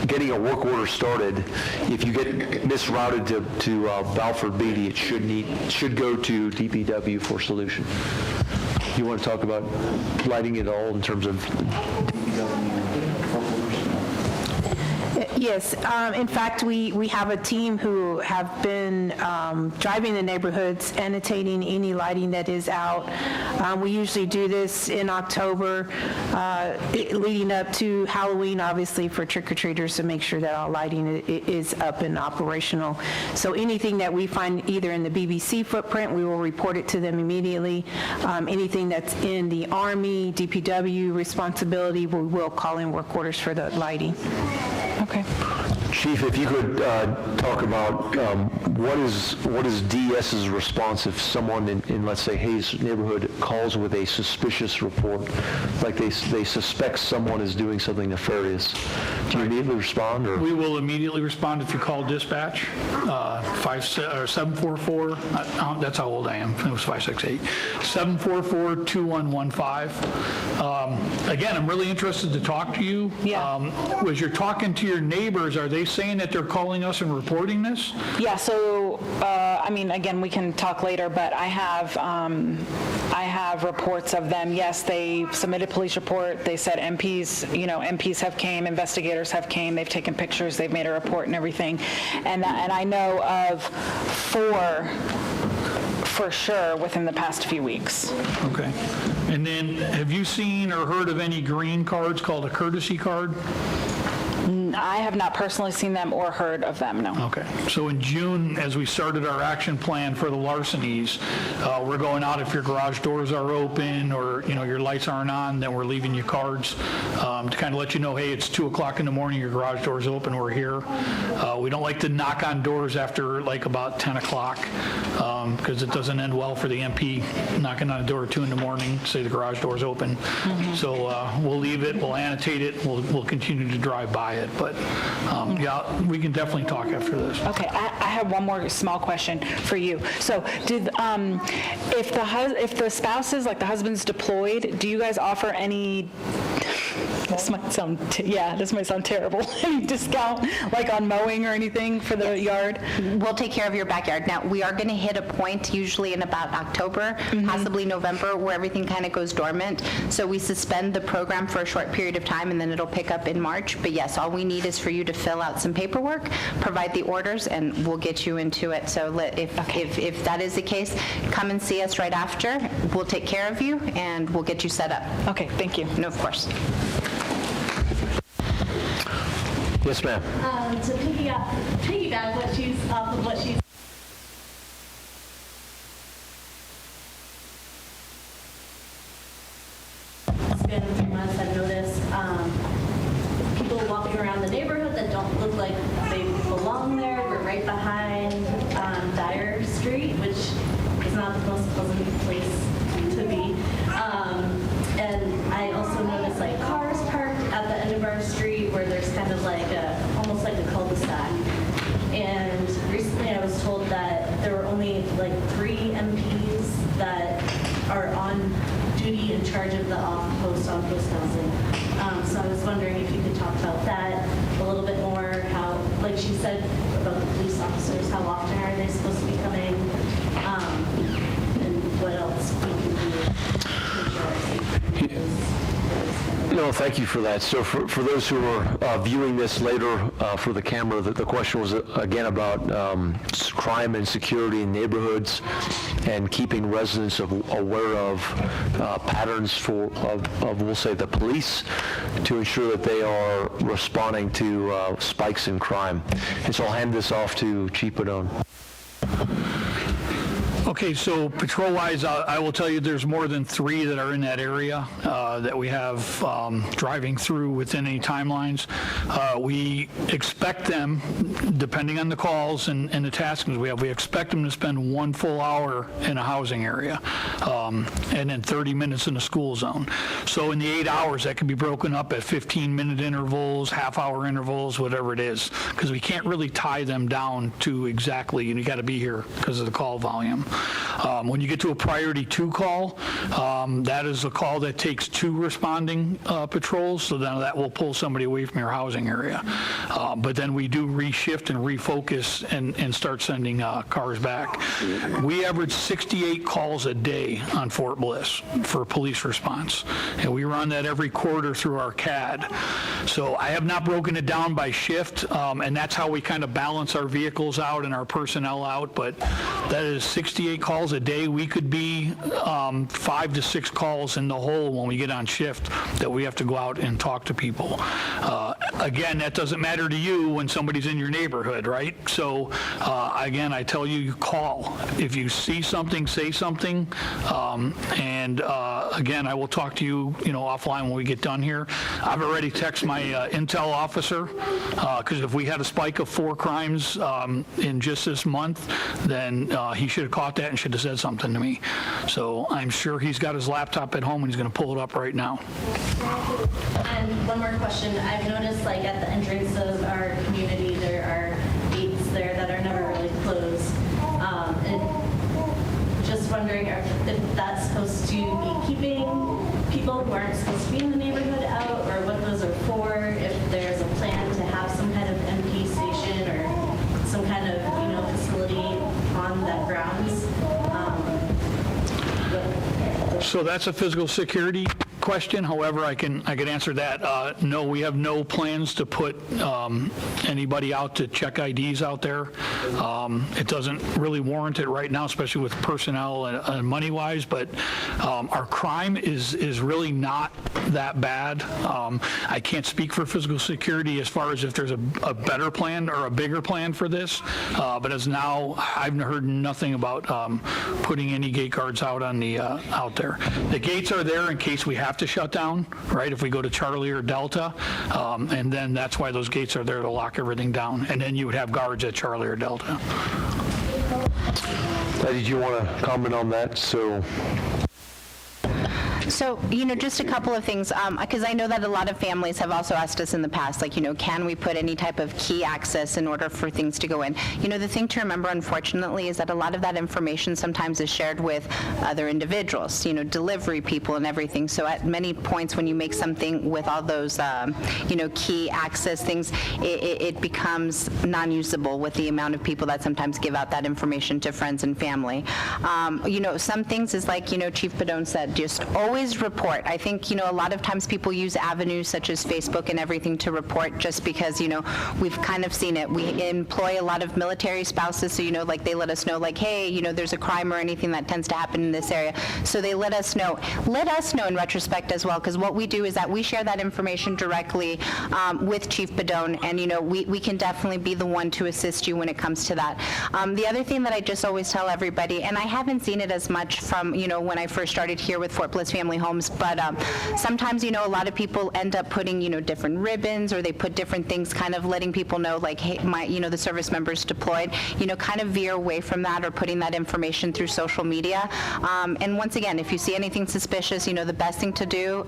getting a work order started, if you get misrouted to Balfour Beatty, it should go to DPW for solution. You want to talk about lighting at all in terms of Yes. In fact, we have a team who have been driving the neighborhoods, annotating any lighting that is out. We usually do this in October, leading up to Halloween, obviously, for trick-or-treaters to make sure that all lighting is up and operational. So anything that we find either in the BBC footprint, we will report it to them immediately. Anything that's in the Army, DPW responsibility, we will call in work orders for the lighting. Okay. Chief, if you could talk about what is DES's response if someone in, let's say, Hayes neighborhood calls with a suspicious report, like they suspect someone is doing something nefarious. Do you immediately respond? Or? We will immediately respond if you call dispatch, 744, that's how old I am, it was 568, 744-2115. Again, I'm really interested to talk to you. Yeah. As you're talking to your neighbors, are they saying that they're calling us and reporting this? Yeah, so, I mean, again, we can talk later, but I have reports of them. Yes, they submitted police report. They said MPs have came, investigators have came, they've taken pictures, they've made a report and everything. And I know of 4 for sure within the past few weeks. Okay. And then have you seen or heard of any green cards called a courtesy card? I have not personally seen them or heard of them, no. Okay. So in June, as we started our action plan for the larcenies, we're going out if your garage doors are open or, your lights aren't on, then we're leaving you cards to kind of let you know, hey, it's 2 o'clock in the morning, your garage door's open, we're here. We don't like to knock on doors after like about 10 o'clock because it doesn't end well for the MP knocking on a door at 2 in the morning, say the garage door's open. Mm-hmm. So we'll leave it, we'll annotate it, we'll continue to drive by it. But yeah, we can definitely talk after this. Okay, I have one more small question for you. So, if the spouses, like the husband's deployed, do you guys offer any? This might sound terrible. Any discount, like on mowing or anything for the yard? We'll take care of your backyard. Now, we are going to hit a point usually in about October, possibly November, where everything kind of goes dormant. So we suspend the program for a short period of time, and then it'll pick up in March. But yes, all we need is for you to fill out some paperwork, provide the orders, and we'll get you into it. So if that is the case, come and see us right after. We'll take care of you, and we'll get you set up. Okay, thank you. No, of course. Yes, ma'am. To piggyback off of what she's been a few months, I've noticed people walking around the neighborhood that don't look like they belong there. We're right behind Dyer Street, which is not the most pleasant place to be. And I also noticed like cars parked at the end of our street where there's kind of like almost like a cul-de-sac. And recently I was told that there were only like 3 MPs that are on duty in charge of the off-post on-post housing. So I was wondering if you could talk about that a little bit more, how, like she said about the police officers, how often are they supposed to be coming, and what else we can do to ensure safety. No, thank you for that. So for those who are viewing this later for the camera, the question was again about crime and security in neighborhoods and keeping residents aware of patterns of we'll say the police to ensure that they are responding to spikes in crime. And so I'll hand this off to Chief Padone. Okay, so patrol-wise, I will tell you there's more than 3 that are in that area that we have driving through within any timelines. We expect them, depending on the calls and the taskings we expect them to spend 1 full hour in a housing area and then 30 minutes in a school zone. So in the 8 hours, that can be broken up at 15-minute intervals, half-hour intervals, whatever it is, because we can't really tie them down to exactly, you got to be here because of the call volume. When you get to a priority 2 call, that is a call that takes 2 responding patrols, so then that will pull somebody away from your housing area. But then we do reshift and refocus and start sending cars back. We average 68 calls a day on Fort Bliss for police response, and we run that every quarter through our CAD. So I have not broken it down by shift, and that's how we kind of balance our vehicles out and our personnel out, but that is 68 68 calls a day, we could be 5 to 6 calls in the hole when we get on shift that we have to go out and talk to people. Again, that doesn't matter to you when somebody's in your neighborhood, right? So again, I tell you, you call. If you see something, say something. And again, I will talk to you, offline when we get done here. I've already texted my intel officer, because if we had a spike of 4 crimes in just this month, then he should have caught that and should have said something to me. So I'm sure he's got his laptop at home and he's going to pull it up right now. And one more question. I've noticed like at the entrance of our community, there are gates there that are never really closed. And just wondering if that's supposed to be keeping people who aren't supposed to be in the neighborhood out, or what those are for, if there's a plan to have some kind of MP station or some kind of, facility on that grounds. So that's a physical security question. However, I can answer that. No, we have no plans to put anybody out to check IDs out there. It doesn't really warrant it right now, especially with personnel and money-wise, but our crime is really not that bad. I can't speak for physical security as far as if there's a better plan or a bigger plan for this, but as now, I've heard nothing about putting any gate guards out on the out there. The gates are there in case we have to shut down, right, if we go to Charlie or Delta, and then that's why those gates are there to lock everything down, and then you would have guards at Charlie or Delta. Did you want to comment on that? So, just a couple of things, because I know that a lot of families have also asked us in the past, like, can we put any type of key access in order for things to go in? The thing to remember, unfortunately, is that a lot of that information sometimes is shared with other individuals, delivery people and everything. So at many points when you make something with all those, key access things, it becomes non-usable with the amount of people that sometimes give out that information to friends and family. Some things is like, Chief Padone said, just always report. I think, a lot of times people use avenues such as Facebook and everything to report just because, we've kind of seen it. We employ a lot of military spouses, so, like they let us know, like, hey, there's a crime or anything that tends to happen in this area. So they let us know. Let us know in retrospect as well, because what we do is that we share that information directly with Chief Padone, and, we can definitely be the one to assist you when it comes to that. The other thing that I just always tell everybody, and I haven't seen it as much from, when I first started here with Fort Bliss Family Homes, but sometimes, a lot of people end up putting, different ribbons, or they put different things, kind of letting people know, like, hey, the service members deployed, kind of veer away from that, or putting that information through social media. And once again, if you see anything suspicious, the best thing to do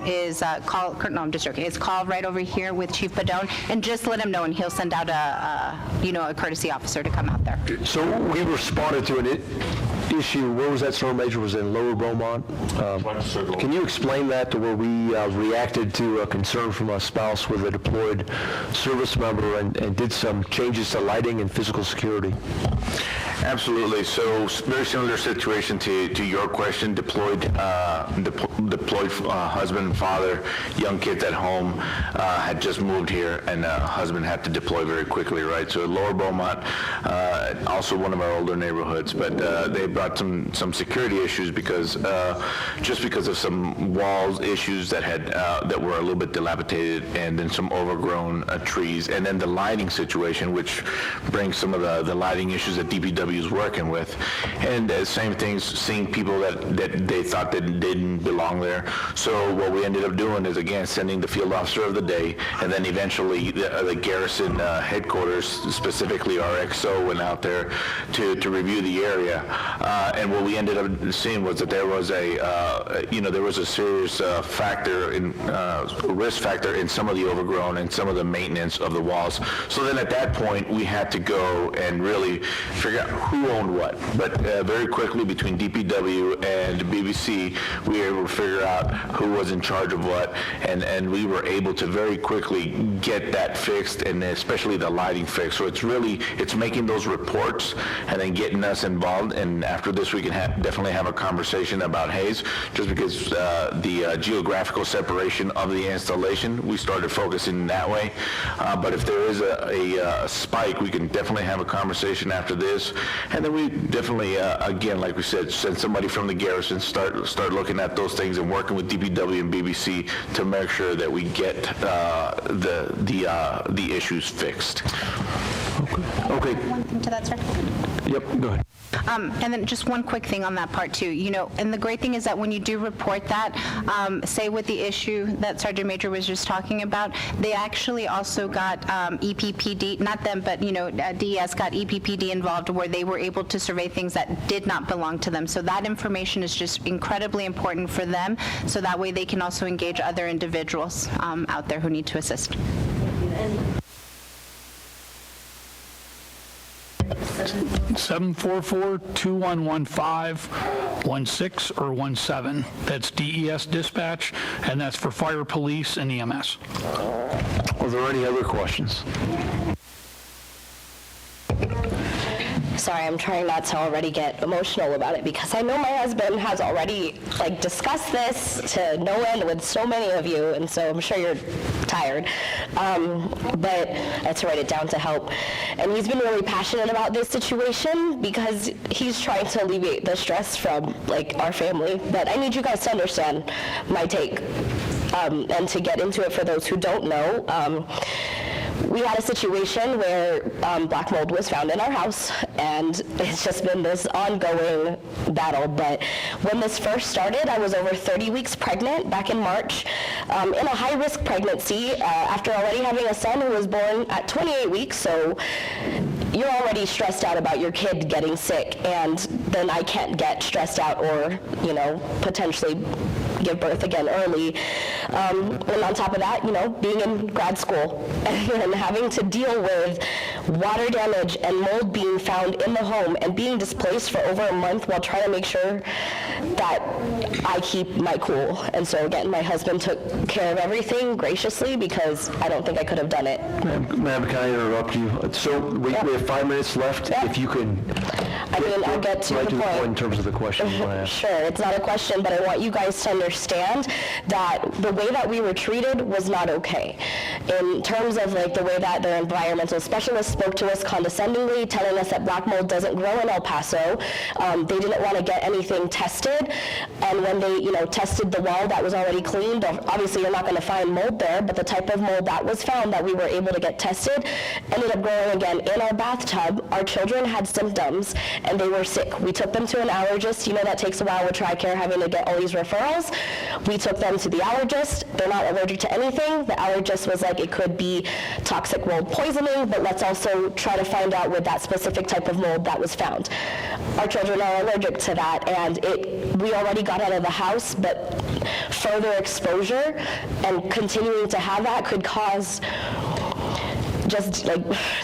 is call, no, I'm just joking, is call right over here with Chief Padone, and just let him know, and he'll send out a courtesy officer to come out there. So we responded to an issue. Where was that, Sergeant Major? Was it in Lower Beaumont? Can you explain that, to where we reacted to a concern from a spouse with a deployed service member and did some changes to lighting and physical security? Absolutely. So very similar situation to your question. Deployed husband and father, young kids at home, had just moved here, and husband had to deploy very quickly, right? So Lower Beaumont, also one of our older neighborhoods, but they brought some security issues because of some walls issues that were a little bit dilapidated, and then some overgrown trees, and then the lighting situation, which brings some of the lighting issues that DPW is working with, and same things, seeing people that they thought that didn't belong there. So what we ended up doing is, again, sending the field officer of the day, and then eventually the Garrison headquarters, specifically our XO, went out there to review the area. And what we ended up seeing was that there was a serious risk factor in some of the overgrown and some of the maintenance of the walls. So then at that point, we had to go and really figure out who owned what. But very quickly, between DPW and BBC, we were able to figure out who was in charge of what, and we were able to very quickly get that fixed, and especially the lighting fixed. So it's making those reports and then getting us involved. And after this, we can definitely have a conversation about haze, just because the geographical separation of the installation, we started focusing that way. But if there is a spike, we can definitely have a conversation after this And then we definitely, again, like we said, send somebody from the Garrison, start looking at those things and working with DPW and BBC to make sure that we get the issues fixed. Okay. One thing to that, sir. Yep, go ahead. And then just one quick thing on that part too, and the great thing is that when you do report that, say with the issue that Sergeant Major was just talking about, they actually also got EPPD, not them, but DES got EPPD involved where they were able to survey things that did not belong to them. So that information is just incredibly important for them, so that way they can also engage other individuals out there who need to assist. And 744-2115-16 or 17. That's DES dispatch, and that's for fire, police, and EMS. Are there any other questions? Sorry, I'm trying not to already get emotional about it because I know my husband has already discussed this to no end with so many of you, and so I'm sure you're tired. But I had to write it down to help. And he's been really passionate about this situation because he's trying to alleviate the stress from our family. But I need you guys to understand my take and to get into it for those who don't know. We had a situation where black mold was found in our house, and it's just been this ongoing battle. But when this first started, I was over 30 weeks pregnant back in March in a high-risk pregnancy after already having a son who was born at 28 weeks. So you're already stressed out about your kid getting sick, and then I can't get stressed out or, potentially give birth again early. And on top of that, being in grad school and having to deal with water damage and mold being found in the home and being displaced for over a month while trying to make sure that I keep my cool. And so again, my husband took care of everything graciously because I don't think I could have done it. Ma'am, can I interrupt you? So we have 5 minutes left. Yeah. If you can... I'll get to the point. In terms of the question you want to ask. Sure, it's not a question, but I want you guys to understand that the way that we were treated was not okay. In terms of the way that their environmental specialist spoke to us condescendingly, telling us that black mold doesn't grow in El Paso. They didn't want to get anything tested, and when they, tested the wall that was already cleaned, obviously you're not going to find mold there, but the type of mold that was found that we were able to get tested ended up growing again in our bathtub. Our children had symptoms, and they were sick. We took them to an allergist. That takes a while with TRICARE having to get all these referrals. We took them to the allergist. They're not allergic to anything. The allergist was like, it could be toxic mold poisoning, but let's also try to find out with that specific type of mold that was found. Our children are allergic to that, and we already got out of the house, but further exposure and continuing to have that could cause just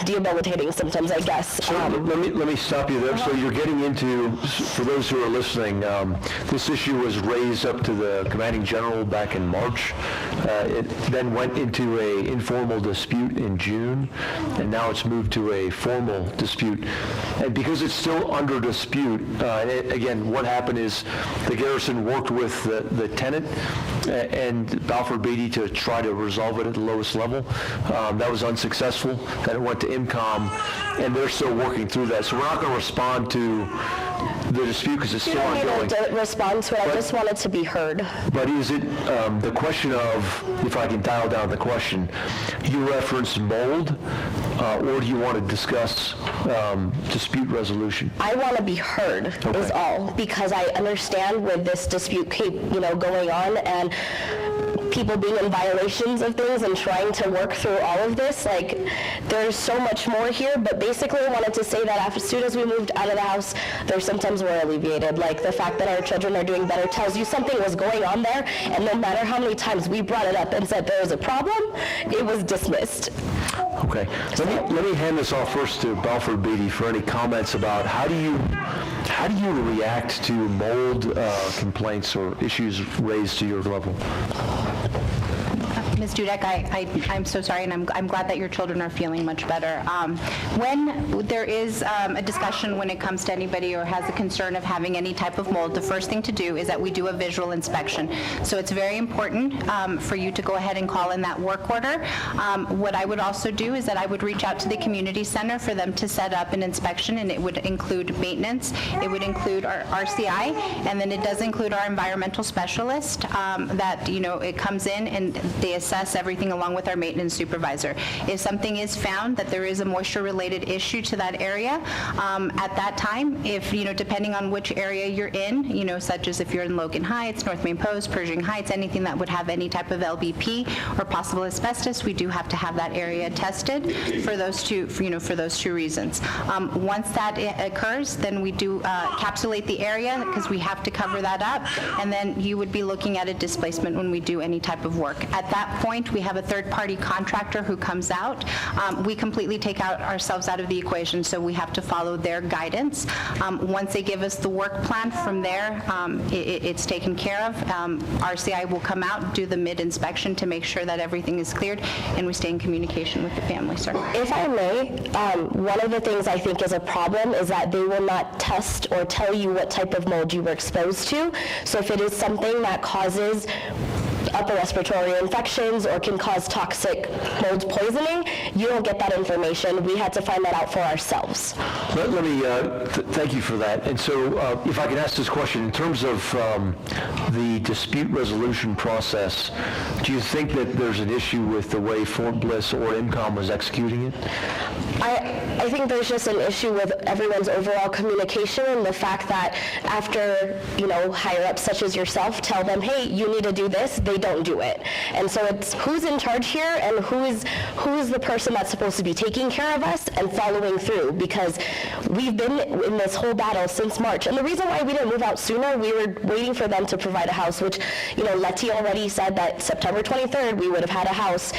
debilitating symptoms, I guess. So let me stop you there. So you're getting into, for those who are listening, this issue was raised up to the commanding general back in March. It then went into a informal dispute in June, and now it's moved to a formal dispute. And because it's still under dispute, again, what happened is the Garrison worked with the tenant and Balfour Beatty to try to resolve it at the lowest level. That was unsuccessful. Then it went to IMCOM, and they're still working through that. So we're not going to respond to the dispute because it's still ongoing. You don't need to respond to it. I just want it to be heard. But is it the question of, if I can dial down the question, you referenced mold, or do you want to discuss dispute resolution? I want to be heard, is all, because I understand with this dispute going on and people being in violations of things and trying to work through all of this, there's so much more here, but basically I wanted to say that as soon as we moved out of the house, their symptoms were alleviated. The fact that our children are doing better tells you something was going on there, and no matter how many times we brought it up and said there was a problem, it was dismissed. Okay. Let me hand this off first to Balfour Beatty for any comments about how do you react to mold complaints or issues raised to your level? Ms. Dudek, I'm so sorry, and I'm glad that your children are feeling much better. When there is a discussion when it comes to anybody or has a concern of having any type of mold, the first thing to do is that we do a visual inspection. So it's very important for you to go ahead and call in that work order. What I would also do is that I would reach out to the community center for them to set up an inspection, and it would include maintenance, it would include our RCI, and then it does include our environmental specialist that, it comes in and they assess everything along with our maintenance supervisor. If something is found that there is a moisture-related issue to that area, at that time, if, depending on which area you're in, such as if you're in Logan Heights, North Main Post, Pershing Heights, anything that would have any type of LBP or possible asbestos, we do have to have that area tested for those two, for those two reasons. Once that occurs, then we do encapsulate the area because we have to cover that up, and then you would be looking at a displacement when we do any type of work. At that point, we have a third-party contractor who comes out. We completely take ourselves out of the equation, so we have to follow their guidance. Once they give us the work plan, from there, it's taken care of. RCI will come out, do the mid-inspection to make sure that everything is cleared, and we stay in communication with the family, sir. If I may, one of the things I think is a problem is that they will not test or tell you what type of mold you were exposed to. So if it is something that causes upper respiratory infections or can cause toxic mold poisoning, you don't get that information. We had to find that out for ourselves. Let me thank you for that. And so if I can ask this question, in terms of the dispute resolution process, do you think that there's an issue with the way Fort Bliss or IMCOM was executing it? I think there's just an issue with everyone's overall communication and the fact that after, higher-ups such as yourself tell them, hey, you need to do this, they don't do it. And so it's who's in charge here and who is the person that's supposed to be taking care of us and following through, because we've been in this whole battle since March. And the reason why we didn't move out sooner, we were waiting for them to provide a house, which, Letty already said that September 23rd we would have had a house,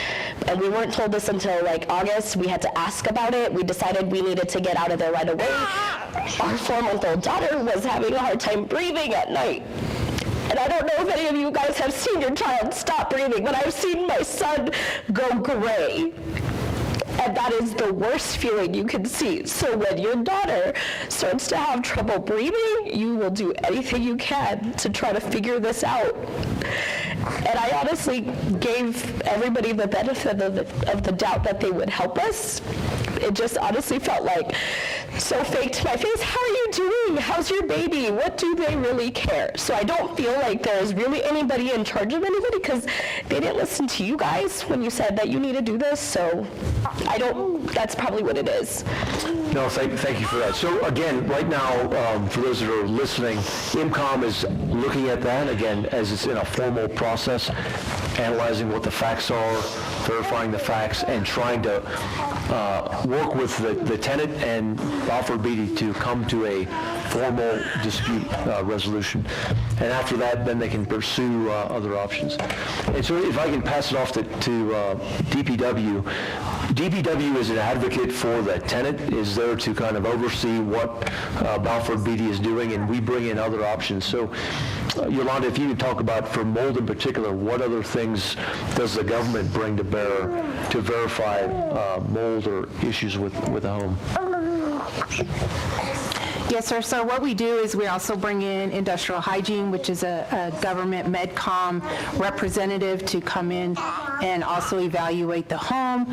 and we weren't told this until August. We had to ask about it. We decided we needed to get out of there right away. Our 4-month-old daughter was having a hard time breathing at night. And I don't know if any of you guys have seen your child stop breathing, but I've seen my son go gray. And that is the worst feeling you can see. So when your daughter starts to have trouble breathing, you will do anything you can to try to figure this out. And I honestly gave everybody the benefit of the doubt that they would help us. It just honestly felt like so fake to my face. How are you doing? How's your baby? What do they really care? So I don't feel like there's really anybody in charge of anybody, because they didn't listen to you guys when you said that you need to do this. So that's probably what it is. No, thank you for that. So again, right now, for those that are listening, IMCOM is looking at that, again, as it's in a formal process, analyzing what the facts are, verifying the facts, and trying to work with the tenant and Balfour Beatty to come to a formal dispute resolution. And after that, then they can pursue other options. And so if I can pass it off to DPW. DPW is an advocate for the tenant, is there to kind of oversee what Balfour Beatty is doing, and we bring in other options. So Yolanda, if you could talk about, for mold in particular, what other things does the government bring to bear to verify mold or issues with a home? Yes, sir. So what we do is we also bring in industrial hygiene, which is a government MedCom representative to come in and also evaluate the home.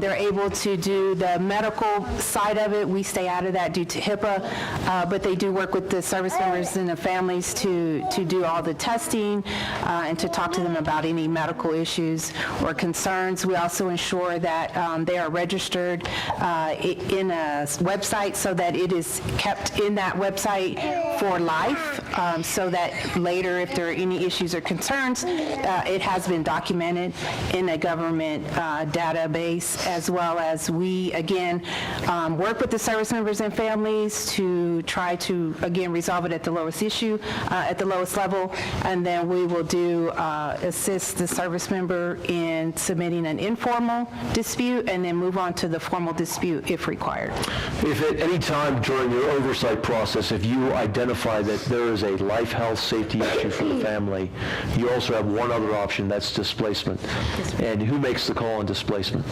They're able to do the medical side of it. We stay out of that due to HIPAA, but they do work with the service members and the families to do all the testing and to talk to them about any medical issues or concerns. We also ensure that they are registered in a website so that it is kept in that website for life, so that later, if there are any issues or concerns, it has been documented in a government database, as well as we, again, work with the service members and families to try to, again, resolve it at the lowest issue, at the lowest level, and then we will assist the service member in submitting an informal dispute and then move on to the formal dispute if required. If at any time during your oversight oversight process, if you identify that there is a life, health, safety issue for the family, you also have one other option, that's displacement. And who makes the call on displacement?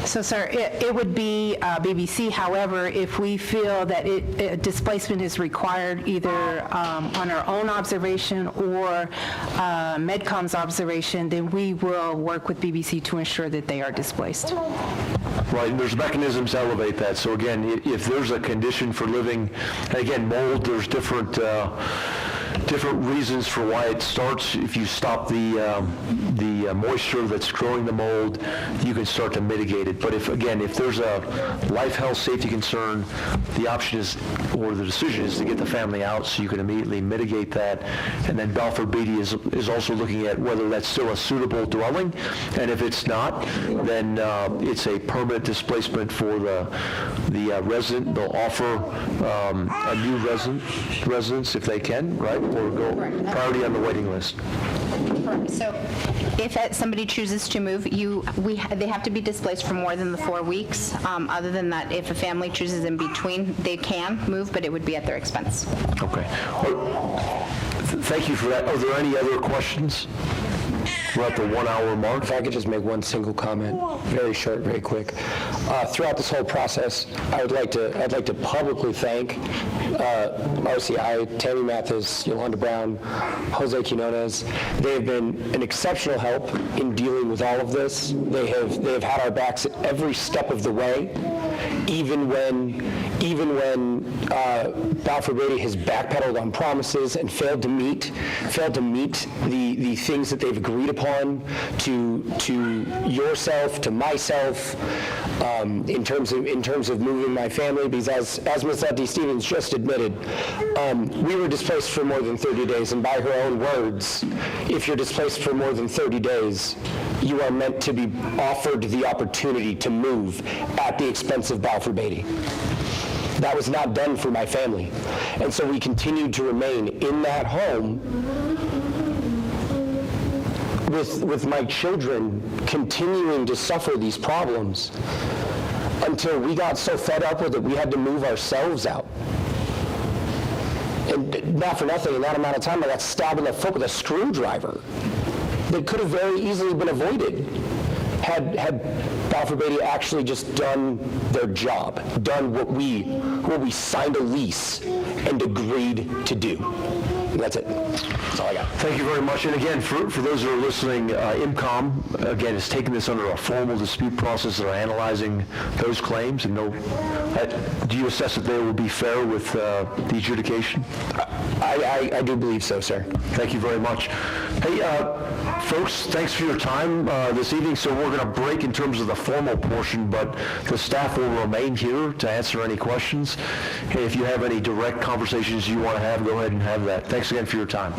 So, sir, it would be BBC. However, if we feel that displacement is required either on our own observation or MedCom's observation, then we will work with BBC to ensure that they are displaced. Right, and there's mechanisms to elevate that. So again, if there's a condition for living, and again, mold, there's different reasons for why it starts. If you stop the moisture that's growing the mold, you can start to mitigate it. But if there's a life, health, safety concern, the option is, or the decision is to get the family out so you can immediately mitigate that. And then Balfour Beatty is also looking at whether that's still a suitable dwelling. And if it's not, then it's a permanent displacement for the resident. They'll offer a new residence if they can, right? Or go priority on the waiting list. So if somebody chooses to move, they have to be displaced for more than the 4 weeks. Other than that, if a family chooses in between, they can move, but it would be at their expense. Okay. Thank you for that. Are there any other questions? We're at the 1 hour mark. If I could just make one single comment, very short, very quick. Throughout this whole process, I'd like to publicly thank RCI, Tammy Mathis, Yolanda Brown, Jose Quinones. They have been an exceptional help in dealing with all of this. They have had our backs at every step of the way, even when Balfour Beatty has backpedaled on promises and failed to meet the things that they've agreed upon to yourself, to myself, in terms of moving my family, because as Ms. Letty Stevens just admitted, we were displaced for more than 30 days, and by her own words, if you're displaced for more than 30 days, you are meant to be offered the opportunity to move at the expense of Balfour Beatty. That was not done for my family. And so we continued to remain in that home with my children continuing to suffer these problems until we got so fed up with it, we had to move ourselves out. And not for nothing, in that amount of time, I got stabbed in the foot with a screwdriver that could have very easily been avoided had Balfour Beatty actually just done their job, done what we signed a lease and agreed to do. And that's it. That's all I got. Thank you very much. And again, for those who are listening, IMCOM, again, is taking this under a formal dispute process. They're analyzing those claims. And do you assess that they will be fair with the adjudication? I do believe so, sir. Thank you very much. Hey, folks, thanks for your time this evening. So we're going to break in terms of the formal portion, but the staff will remain here to answer any questions. Hey, if you have any direct conversations you want to have, go ahead and have that. Thanks again for your time.